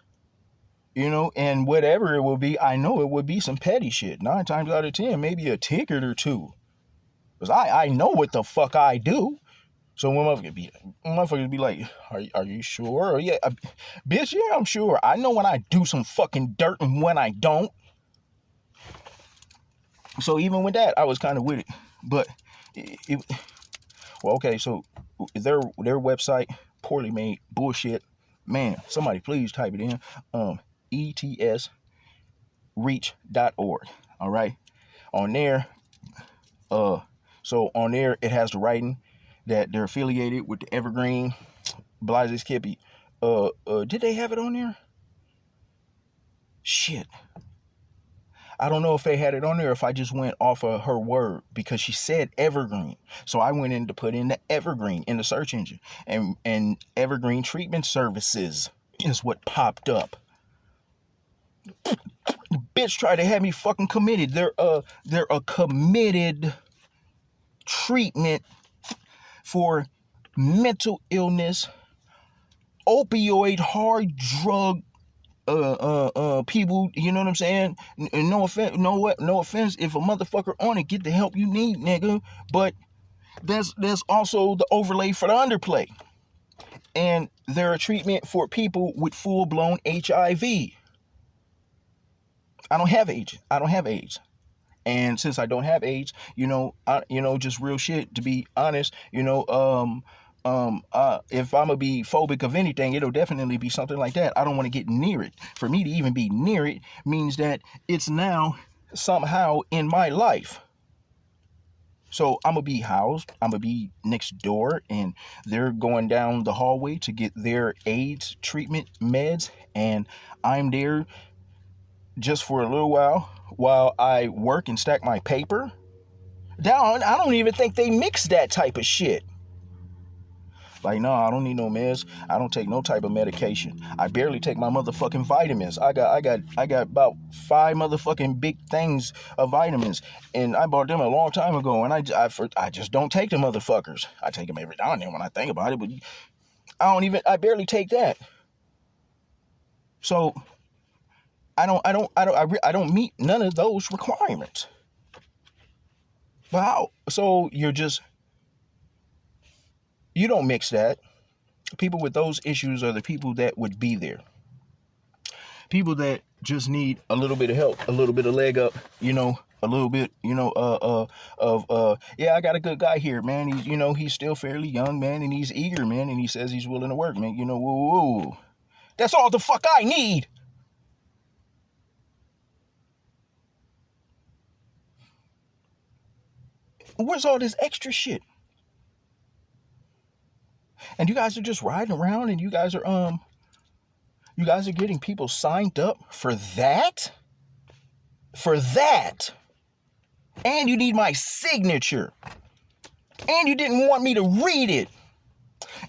and whatever it will be, I know it would be some petty shit. 9 times out of 10, maybe a ticket or two. Because I know what the fuck I do. So when motherfuckers be like, are you sure? Or, yeah, bitch, yeah, I'm sure. I know when I do some fucking dirt and when I don't. So even with that, I was kind of with it. But, well, okay, so their website, poorly made bullshit. Man, somebody please type it in. ETSreach.org. All right. On there, so on there it has the writing that they're affiliated with the Evergreen Blasey Skippy. Did they have it on there? Shit. I don't know if they had it on there, if I just went off of her word, because she said Evergreen. So I went in to put in the Evergreen in the search engine, and Evergreen Treatment Services is what popped up. The bitch tried to have me fucking committed. They're a committed treatment for mental illness, opioid, hard drug people, you know what I'm saying? No offense, no offense. If a motherfucker on it, get the help you need, nigga. But there's also the overlay for the underplay. And they're a treatment for people with full-blown HIV. I don't have AIDS. And since I don't have AIDS, just real shit, to be honest, if I'm gonna be phobic of anything, it'll definitely be something like that. I don't want to get near it. For me to even be near it means that it's now somehow in my life. So I'm gonna be housed, I'm gonna be next door, and they're going down the hallway to get their AIDS treatment meds, and I'm there just for a little while I work and stack my paper down. I don't even think they mix that type of shit. Like, no, I don't need no meds. I don't take no type of medication. I barely take my motherfucking vitamins. I got about 5 motherfucking big things of vitamins, and I bought them a long time ago. And I just don't take them motherfuckers. I take them every now and then when I think about it, but I barely take that. So I don't meet none of those requirements. But how? So you don't mix that. People with those issues are the people that would be there. People that just need a little bit of help, a little bit of leg up, a little bit, yeah, I got a good guy here, man. He's still fairly young, man, and he's eager, man, and he says he's willing to work, man. Woo. That's all the fuck I need. Where's all this extra shit? And you guys are just riding around, and you guys are getting people signed up for that? For that. And you need my signature. And you didn't want me to read it.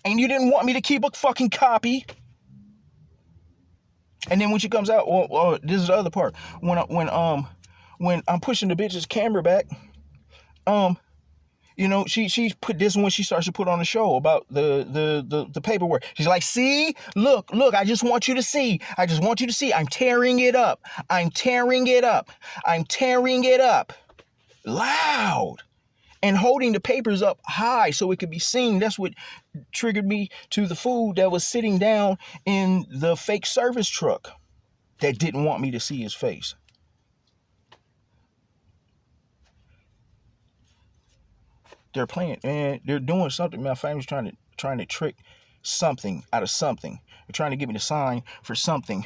And you didn't want me to keep a fucking copy. And then when she comes out, well, this is the other part. When I'm pushing the bitch's camera back, she put this when she starts to put on the show about the paperwork. She's like, see, look, I just want you to see. I'm tearing it up. Loud. And holding the papers up high so it could be seen. That's what triggered me to the fool that was sitting down in the fake service truck that didn't want me to see his face. They're playing, and they're doing something. My family's trying to trick something out of something. They're trying to get me to sign for something.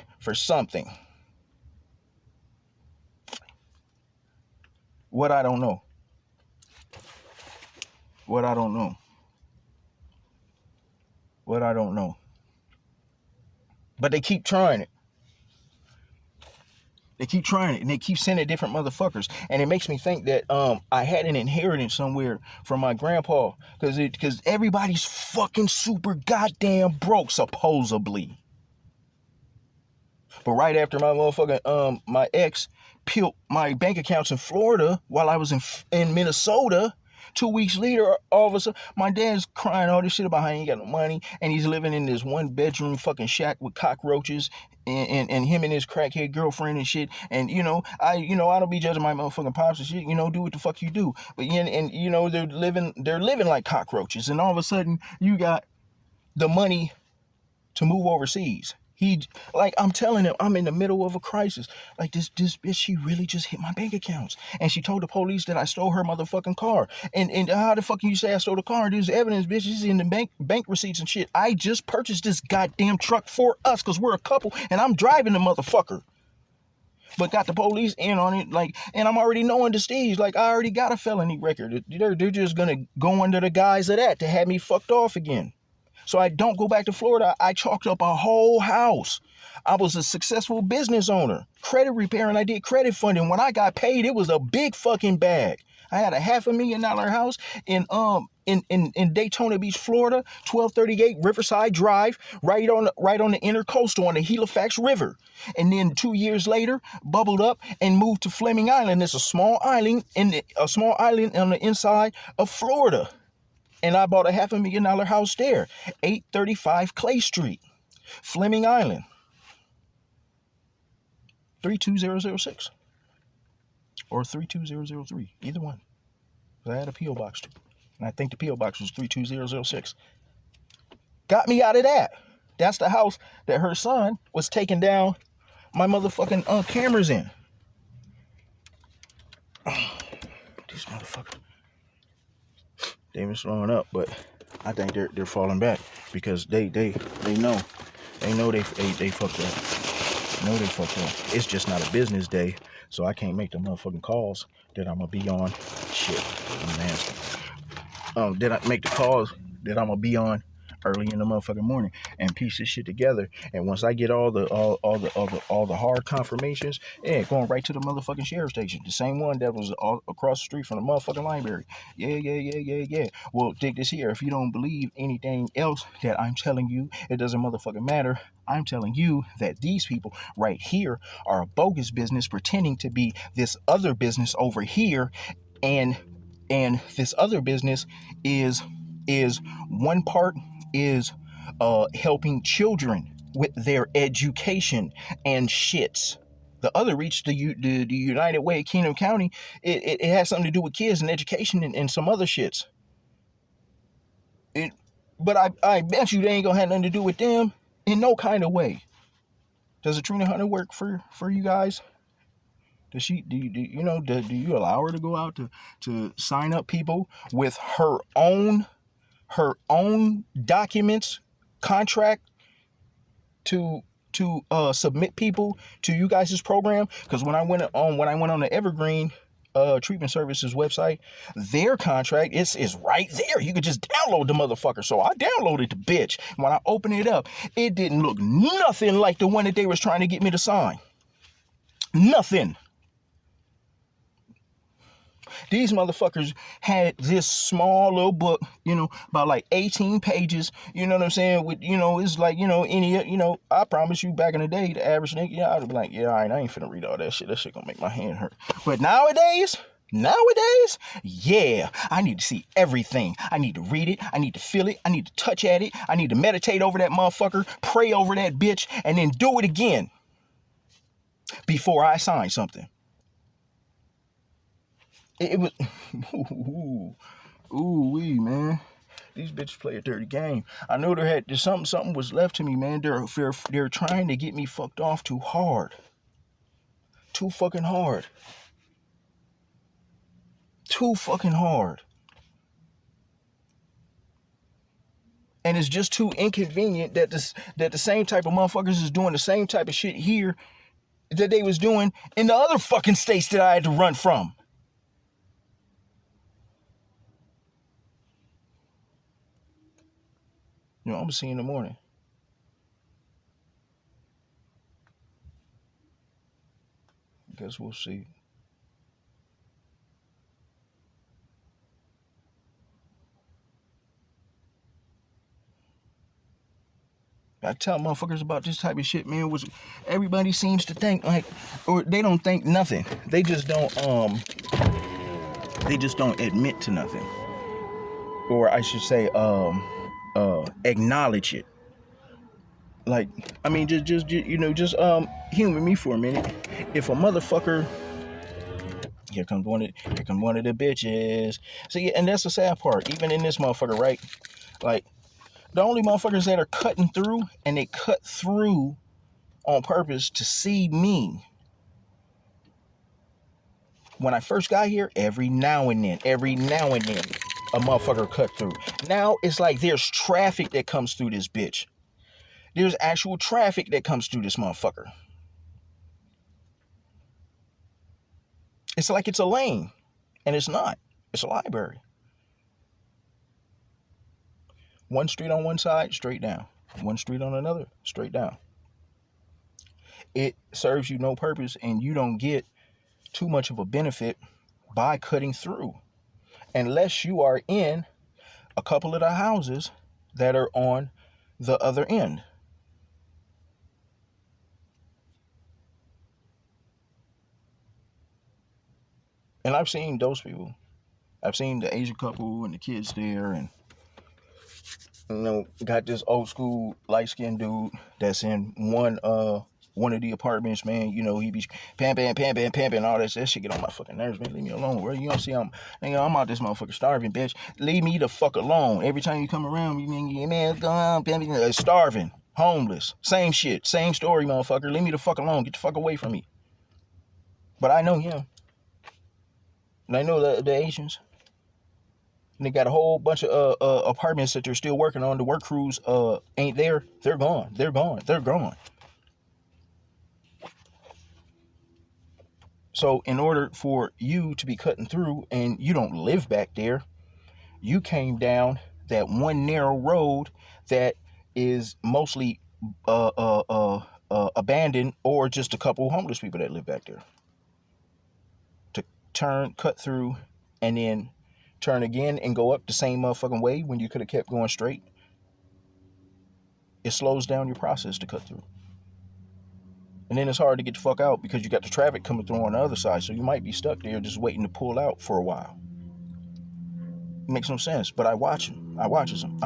What I don't know. What I don't know. What I don't know. But they keep trying it. They keep trying it, and they keep sending different motherfuckers, and it makes me think that I had an inheritance somewhere from my grandpa, because everybody's fucking super goddamn broke supposedly. But right after my motherfucking my ex peeled my bank accounts in Florida while I was in Minnesota, 2 weeks later, all of a sudden, my dad's crying all this shit about how he ain't got no money, and he's living in this 1-bedroom fucking shack with cockroaches, and him and his crackhead girlfriend and shit. And I don't be judging my motherfucking pops and shit. Do what the fuck you do. But they're living like cockroaches, and all of a sudden you got the money to move overseas. I'm telling him, I'm in the middle of a crisis. Like, this bitch, she really just hit my bank accounts. And she told the police that I stole her motherfucking car. And how the fuck can you say I stole the car? There's evidence, bitch. It's in the bank receipts and shit. I just purchased this goddamn truck for us because we're a couple, and I'm driving the motherfucker. But got the police in on it, and I'm already knowing the stage. I already got a felony record. They're just gonna go under the guise of that to have me fucked off again. So I don't go back to Florida. I chalked up a whole house. I was a successful business owner, credit repair, and I did credit funding. When I got paid, it was a big fucking bag. I had a $500,000 house in Daytona Beach, Florida, 1238 Riverside Drive, right on the intercoastal on the Halifax River. And then 2 years later, bubbled up and moved to Fleming Island. It's a small island on the inside of Florida. And I bought a $500,000 house there, 835 Clay Street, Fleming Island, 32006 or 32003, either one. I had a P.O. box too, and I think the P.O. box was 32006. Got me out of that. That's the house that her son was taking down my motherfucking cameras in. These motherfuckers. They've been slowing up, but I think they're falling back because they know they fucked up. Know they fucked up. It's just not a business day, so I can't make the motherfucking calls that I'm gonna be on. Shit, I'm nasty. Did I make the calls that I'm gonna be on early in the motherfucking morning and piece this shit together? And once I get all the hard confirmations, going right to the motherfucking sheriff station, the same one that was all across the street from the motherfucking library. Yeah. Well, dig this here. If you don't believe anything else that I'm telling you, it doesn't motherfucking matter. I'm telling you that these people right here are a bogus business pretending to be this other business over here, and this other business is one part is helping children with their education and shits. The other reach, the United Way of Kingdom County, it has something to do with kids and education and some other shits. But I bet you they ain't gonna have nothing to do with them in no kind of way. Does Trina Hunter work for you guys? Does she do you allow her to go out to sign up people with her own documents, contract to submit people to you guys' program? Because when I went on the Evergreen Treatment Services website, their contract is right there. You could just download the motherfucker. So I downloaded the bitch. When I opened it up, it didn't look nothing like the one that they was trying to get me to sign. Nothing. These motherfuckers had this small little book, about like 18 pages, you know what I'm saying? With, it's like, I promise you back in the day, the average nigga, I'd be like, yeah, all right, I ain't finna read all that shit. That shit gonna make my hand hurt. But nowadays, yeah, I need to see everything. I need to read it. I need to feel it. I need to touch at it. I need to meditate over that motherfucker, pray over that bitch, and then do it again before I sign something. It was, ooh-wee, man. These bitches play a dirty game. I know there's something was left to me, man. They're trying to get me fucked off too hard. Too fucking hard. Too fucking hard. And it's just too inconvenient that the same type of motherfuckers is doing the same type of shit here that they was doing in the other fucking states that I had to run from. I'm gonna see you in the morning. Guess we'll see. I tell motherfuckers about this type of shit, man. Was everybody seems to think like, or they don't think nothing. They just don't admit to nothing, or I should say, acknowledge it. Like, I mean, just humor me for a minute. If a motherfucker, here comes one of the bitches. See, and that's the sad part. Even in this motherfucker, right? Like, the only motherfuckers that are cutting through, and they cut through on purpose to see me. When I first got here, every now and then, a motherfucker cut through. Now it's like there's traffic that comes through this bitch. There's actual traffic that comes through this motherfucker. It's like it's a lane, and it's not. It's a library. One street on one side, straight down. One street on another, straight down. It serves you no purpose, and you don't get too much of a benefit by cutting through, unless you are in a couple of the houses that are on the other end. And I've seen those people. I've seen the Asian couple and the kids there, and got this old school light skinned dude that's in one of the apartments, man. He be pamping, all that shit get on my fucking nerves, man. Leave me alone, bro. You don't see I'm out this motherfucker starving, bitch. Leave me the fuck alone. Every time you come around, you mean, man, go on, pamping, starving, homeless, same shit, same story, motherfucker. Leave me the fuck alone. Get the fuck away from me. But I know him. And I know the Asians. And they got a whole bunch of apartments that they're still working on. The work crews ain't there. They're gone. They're gone. So in order for you to be cutting through, and you don't live back there, you came down that one narrow road that is mostly abandoned, or just a couple homeless people that live back there. To cut through, and then turn again and go up the same motherfucking way when you could have kept going straight. It slows down your process to cut through. And then it's hard to get the fuck out because you got the traffic coming through on the other side. So you might be stuck there just waiting to pull out for a while. It makes no sense. But I watch them. I watches them.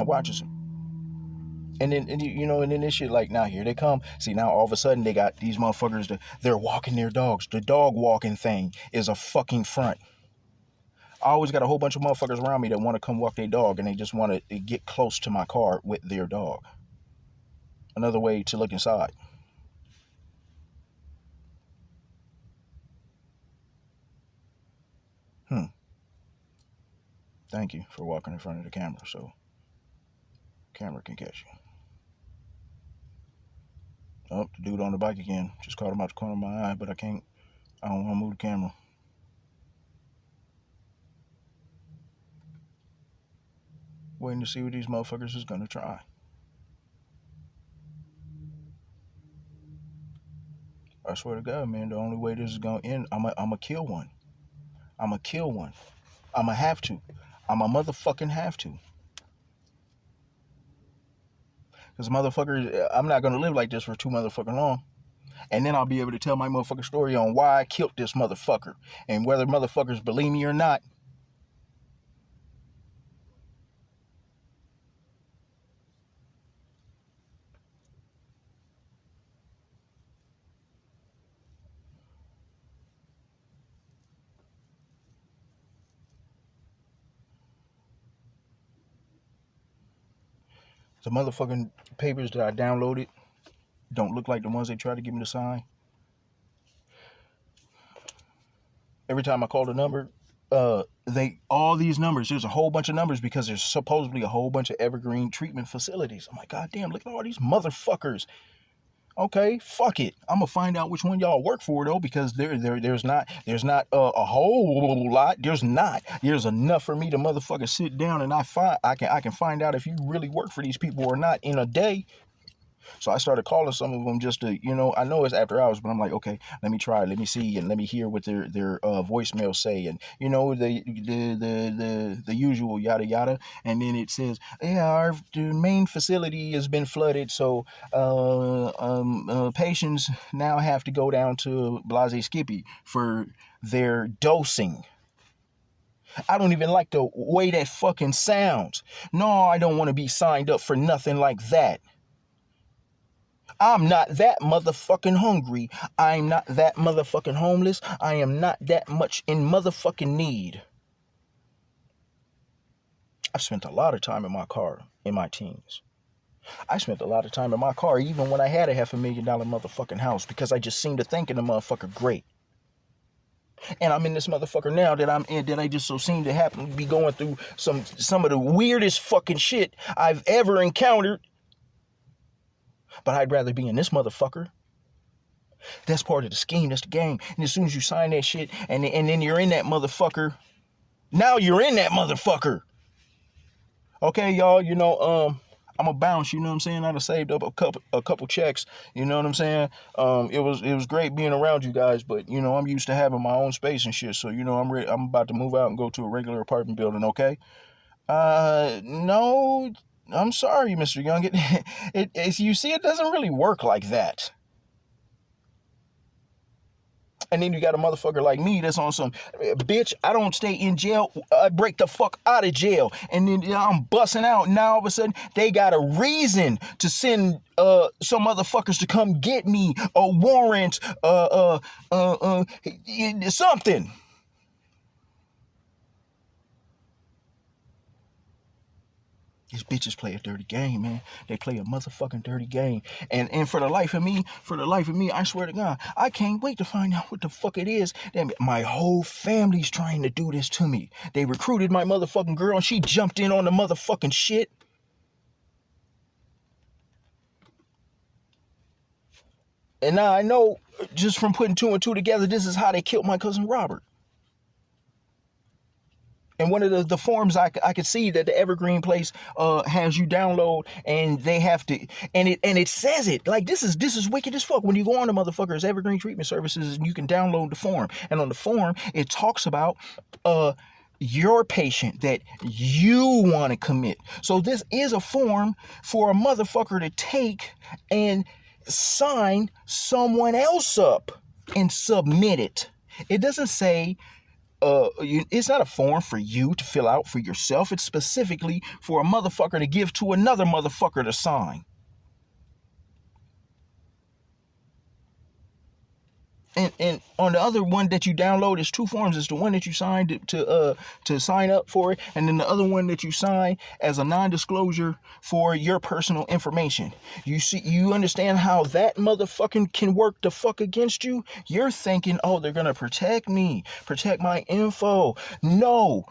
And then this shit, like, now here they come. See, now all of a sudden they got these motherfuckers, they're walking their dogs. The dog walking thing is a fucking front. I always got a whole bunch of motherfuckers around me that want to come walk their dog, and they just want to get close to my car with their dog. Another way to look inside. Thank you for walking in front of the camera so camera can catch you. Oh, the dude on the bike again. Just caught him out the corner of my eye, but I don't want to move the camera. Waiting to see what these motherfuckers is going to try. I swear to God, man, the only way this is going to end, I'm going to kill one. I'm going to kill one. I'm going to have to. I'm a motherfucking have to. Because motherfuckers, I'm not going to live like this for too motherfucking long. And then I'll be able to tell my motherfucking story on why I killed this motherfucker. And whether motherfuckers believe me or not. The motherfucking papers that I downloaded don't look like the ones they tried to give me to sign. Every time I call the number, all these numbers, there's a whole bunch of numbers because there's supposedly a whole bunch of evergreen treatment facilities. I'm like, God damn, look at all these motherfuckers Okay, fuck it. I'm gonna find out which one y'all work for though, because there's not a whole lot. There's enough for me to motherfucker sit down and I can find out if you really work for these people or not in a day. So I started calling some of them just to, I know it's after hours, but I'm like, okay, let me try, let me see, and let me hear what their voicemail say, and the usual yada yada, and then it says, yeah, the main facility has been flooded, so patients now have to go down to Blase Skippy for their dosing. I don't even like the way that fucking sounds. No, I don't want to be signed up for nothing like that. I'm not that motherfucking hungry. I'm not that motherfucking homeless. I am not that much in motherfucking need. I've spent a lot of time in my car in my teens. I spent a lot of time in my car even when I had a $500,000 motherfucking house, because I just seemed to think in the motherfucker great. And I'm in this motherfucker now that I'm in, that I just so seem to happen to be going through some of the weirdest fucking shit I've ever encountered. But I'd rather be in this motherfucker. That's part of the scheme. That's the game. And as soon as you sign that shit, and then you're in that motherfucker, now you're in that motherfucker. Okay, y'all. I'm a bounce. You know what I'm saying? I done saved up a couple checks. You know what I'm saying? It was great being around you guys, but I'm used to having my own space and shit. So I'm ready. I'm about to move out and go to a regular apartment building. Okay? No. I'm sorry, Mr. Young. You see, it doesn't really work like that. And then you got a motherfucker like me that's on some, bitch, I don't stay in jail. I break the fuck out of jail. And then I'm busting out. And now all of a sudden, they got a reason to send some motherfuckers to come get me. A warrant, something. These bitches play a dirty game, man. They play a motherfucking dirty game. And for the life of me, I swear to God, I can't wait to find out what the fuck it is. Damn it, my whole family's trying to do this to me. They recruited my motherfucking girl and she jumped in on the motherfucking shit. And now I know, just from putting two and two together, this is how they killed my cousin Robert. And one of the forms I could see that the Evergreen place has you download, and they have to, and it says it like this is wicked as fuck. When you go on the motherfuckers Evergreen Treatment Services, and you can download the form, and on the form it talks about your patient that you want to commit. So this is a form for a motherfucker to take and sign someone else up and submit it. It doesn't say. It's not a form for you to fill out for yourself. It's specifically for a motherfucker to give to another motherfucker to sign. And on the other one that you download, is two forms. It's the one that you signed to sign up for it, and then the other one that you sign as a non-disclosure for your personal information. You understand how that motherfucking can work the fuck against you? You're thinking, oh, they're gonna protect me, protect my info. No,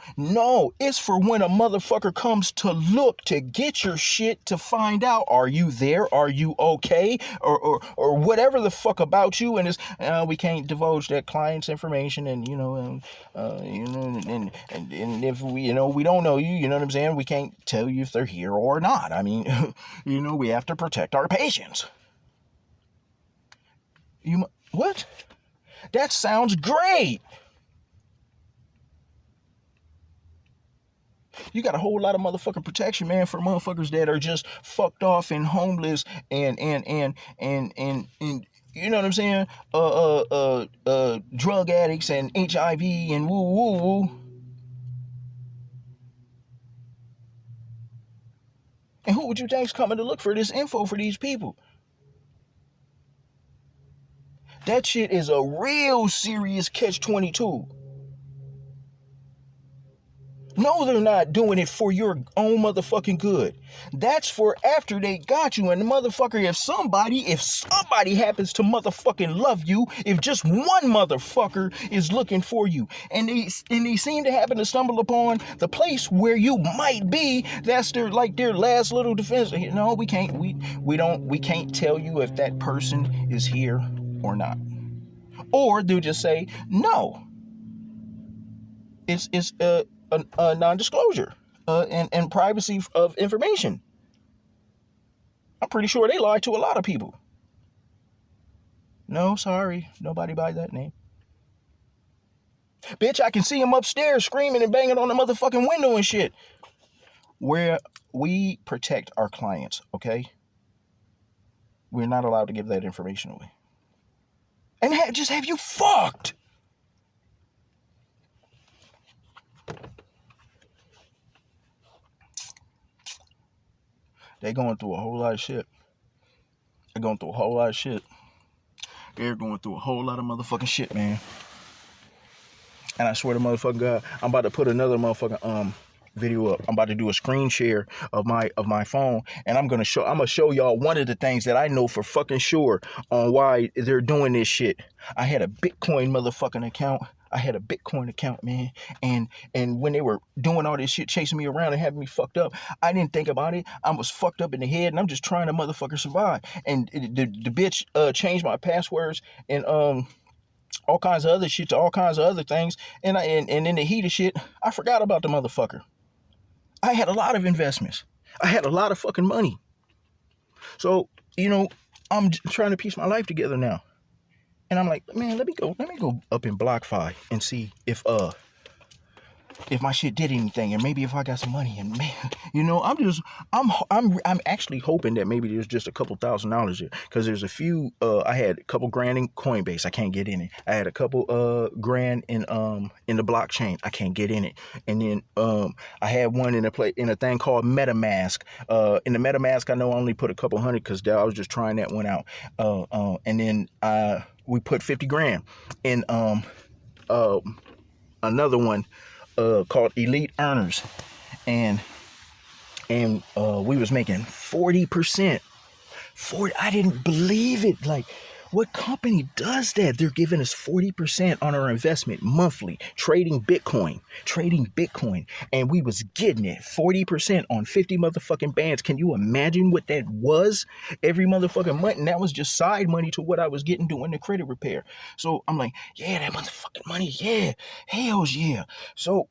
it's for when a motherfucker comes to look to get your shit, to find out, are you there? Are you okay? Or whatever the fuck about you, and it's we can't divulge that client's information, and and if we we don't know you, you know what I'm saying, we can't tell you if they're here or not. I mean, we have to protect our patients. What? That sounds great. You got a whole lot of motherfucking protection, man, for motherfuckers that are just fucked off and homeless and you know what I'm saying? Drug addicts and HIV and woo woo woo. And who would you think's coming to look for this info for these people? That shit is a real serious catch-22. No, they're not doing it for your own motherfucking good. That's for after they got you. And the motherfucker, if somebody happens to motherfucking love you, if just one motherfucker is looking for you, and they seem to happen to stumble upon the place where you might be, that's their last little defense. No, we can't tell you if that person is here or not. Or they'll just say no. It's a non-disclosure and privacy of information. I'm pretty sure they lie to a lot of people. No, sorry, nobody by that name. Bitch, I can see him upstairs screaming and banging on the motherfucking window and shit. Where we protect our clients, okay? We're not allowed to give that information away. And just have you fucked. They're going through a whole lot of shit. They're going through a whole lot of motherfucking shit, man. And I swear to motherfucking God, I'm about to put another motherfucking video up. I'm about to do a screen share of my phone, and I'm gonna show y'all one of the things that I know for fucking sure on why they're doing this shit. I had a Bitcoin motherfucking account. Man. And when they were doing all this shit, chasing me around and having me fucked up, I didn't think about it. I was fucked up in the head, and I'm just trying to motherfucker survive. And the bitch changed my passwords and all kinds of other shit to all kinds of other things. And in the heat of shit, I forgot about the motherfucker. I had a lot of investments. I had a lot of fucking money. So, I'm trying to piece my life together now. And I'm like, man, let me go up in BlockFi and see if my shit did anything, and maybe if I got some money. And man, I'm actually hoping that maybe there's just a couple $1,000s here, because there's a few. I had a couple grand in Coinbase, I can't get in it. I had a couple grand in the blockchain, I can't get in it. And then I had one in a thing called MetaMask. In the MetaMask, I know I only put a couple hundred because I was just trying that one out. And then we put 50 grand in another one called Elite Earners, and we was making 40%. I didn't believe it. Like, what company does that? They're giving us 40% on our investment monthly, trading Bitcoin, and we was getting it 40% on 50 motherfucking bands. Can you imagine what that was every motherfucking month? And that was just side money to what I was getting doing the credit repair. So I'm like, yeah, that motherfucking money, yeah, hells yeah. So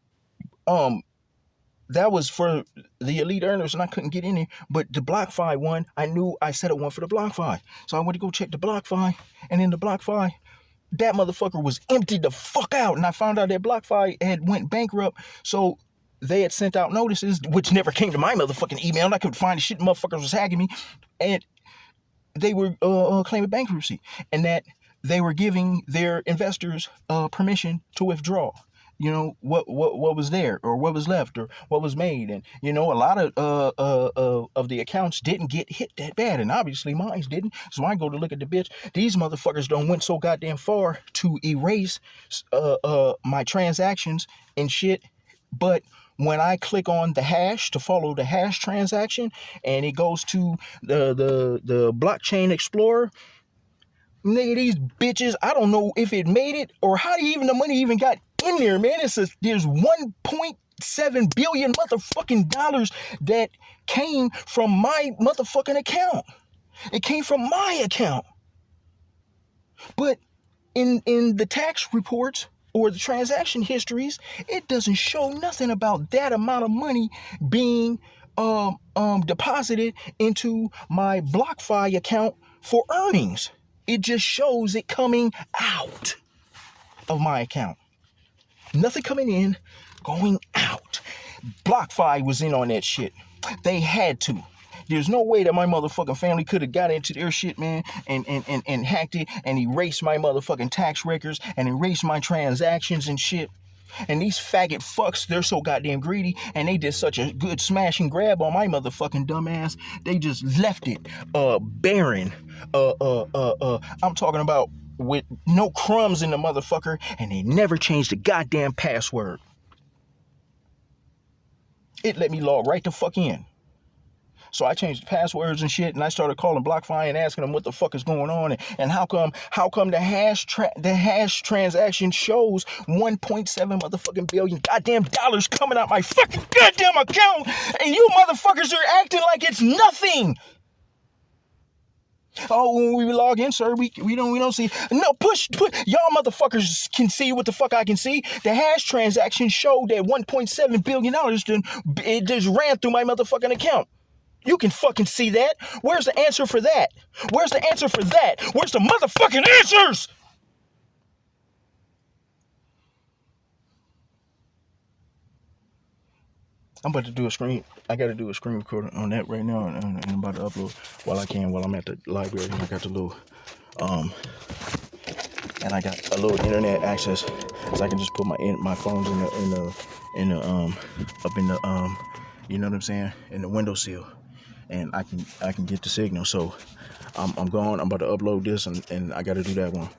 that was for the Elite Earners, and I couldn't get in there. But the BlockFi one, I knew I set up one for the BlockFi. So I went to go check the BlockFi, and in the BlockFi, that motherfucker was emptied the fuck out. And I found out that BlockFi had went bankrupt. So they had sent out notices, which never came to my motherfucking email. And I couldn't find the shit. Motherfuckers was hacking me. And they were claiming bankruptcy. And that they were giving their investors permission to withdraw. What was there, or what was left, or what was made. And a lot of the accounts didn't get hit that bad, and obviously mine didn't. So I go to look at the bitch. These motherfuckers don't went so goddamn far to erase my transactions and shit. But when I click on the hash to follow the hash transaction, and it goes to the blockchain explorer, nigga, these bitches, I don't know if it made it or how the money even got in there, man. There's 1.7 billion motherfucking dollars that came from my motherfucking account. It came from my account. But in the tax reports or the transaction histories, it doesn't show nothing about that amount of money being deposited into my BlockFi account for earnings. It just shows it coming out of my account. Nothing coming in, going out. BlockFi was in on that shit. They had to. There's no way that my motherfucking family could have got into their shit, man, and hacked it and erased my motherfucking tax records and erased my transactions and shit. And these faggot fucks, they're so goddamn greedy, and they did such a good smash and grab on my motherfucking dumbass. They just left it barren. I'm talking about with no crumbs in the motherfucker, and they never changed the goddamn password. It let me log right the fuck in. So I changed the passwords and shit, and I started calling BlockFi and asking them what the fuck is going on, and how come the hash transaction shows 1.7 motherfucking billion goddamn dollars coming out my fucking goddamn account, and you motherfuckers are acting like it's nothing. Oh, when we log in, sir, we don't see. No, push. Y'all motherfuckers can see what the fuck I can see. The hash transaction showed that $1.7 billion it just ran through my motherfucking account. You can fucking see that. Where's the answer for that? Where's the answer for that? Where's the motherfucking answers? I'm about to do a screen. I got to do a screen recording on that right now, and I'm about to upload while I'm at the library. I got the little, and I got a little internet access, so I can just put my phones in the up in the you know what I'm saying, in the windowsill, and I can get the signal. So I'm going. I'm about to upload this, and I got to do that one.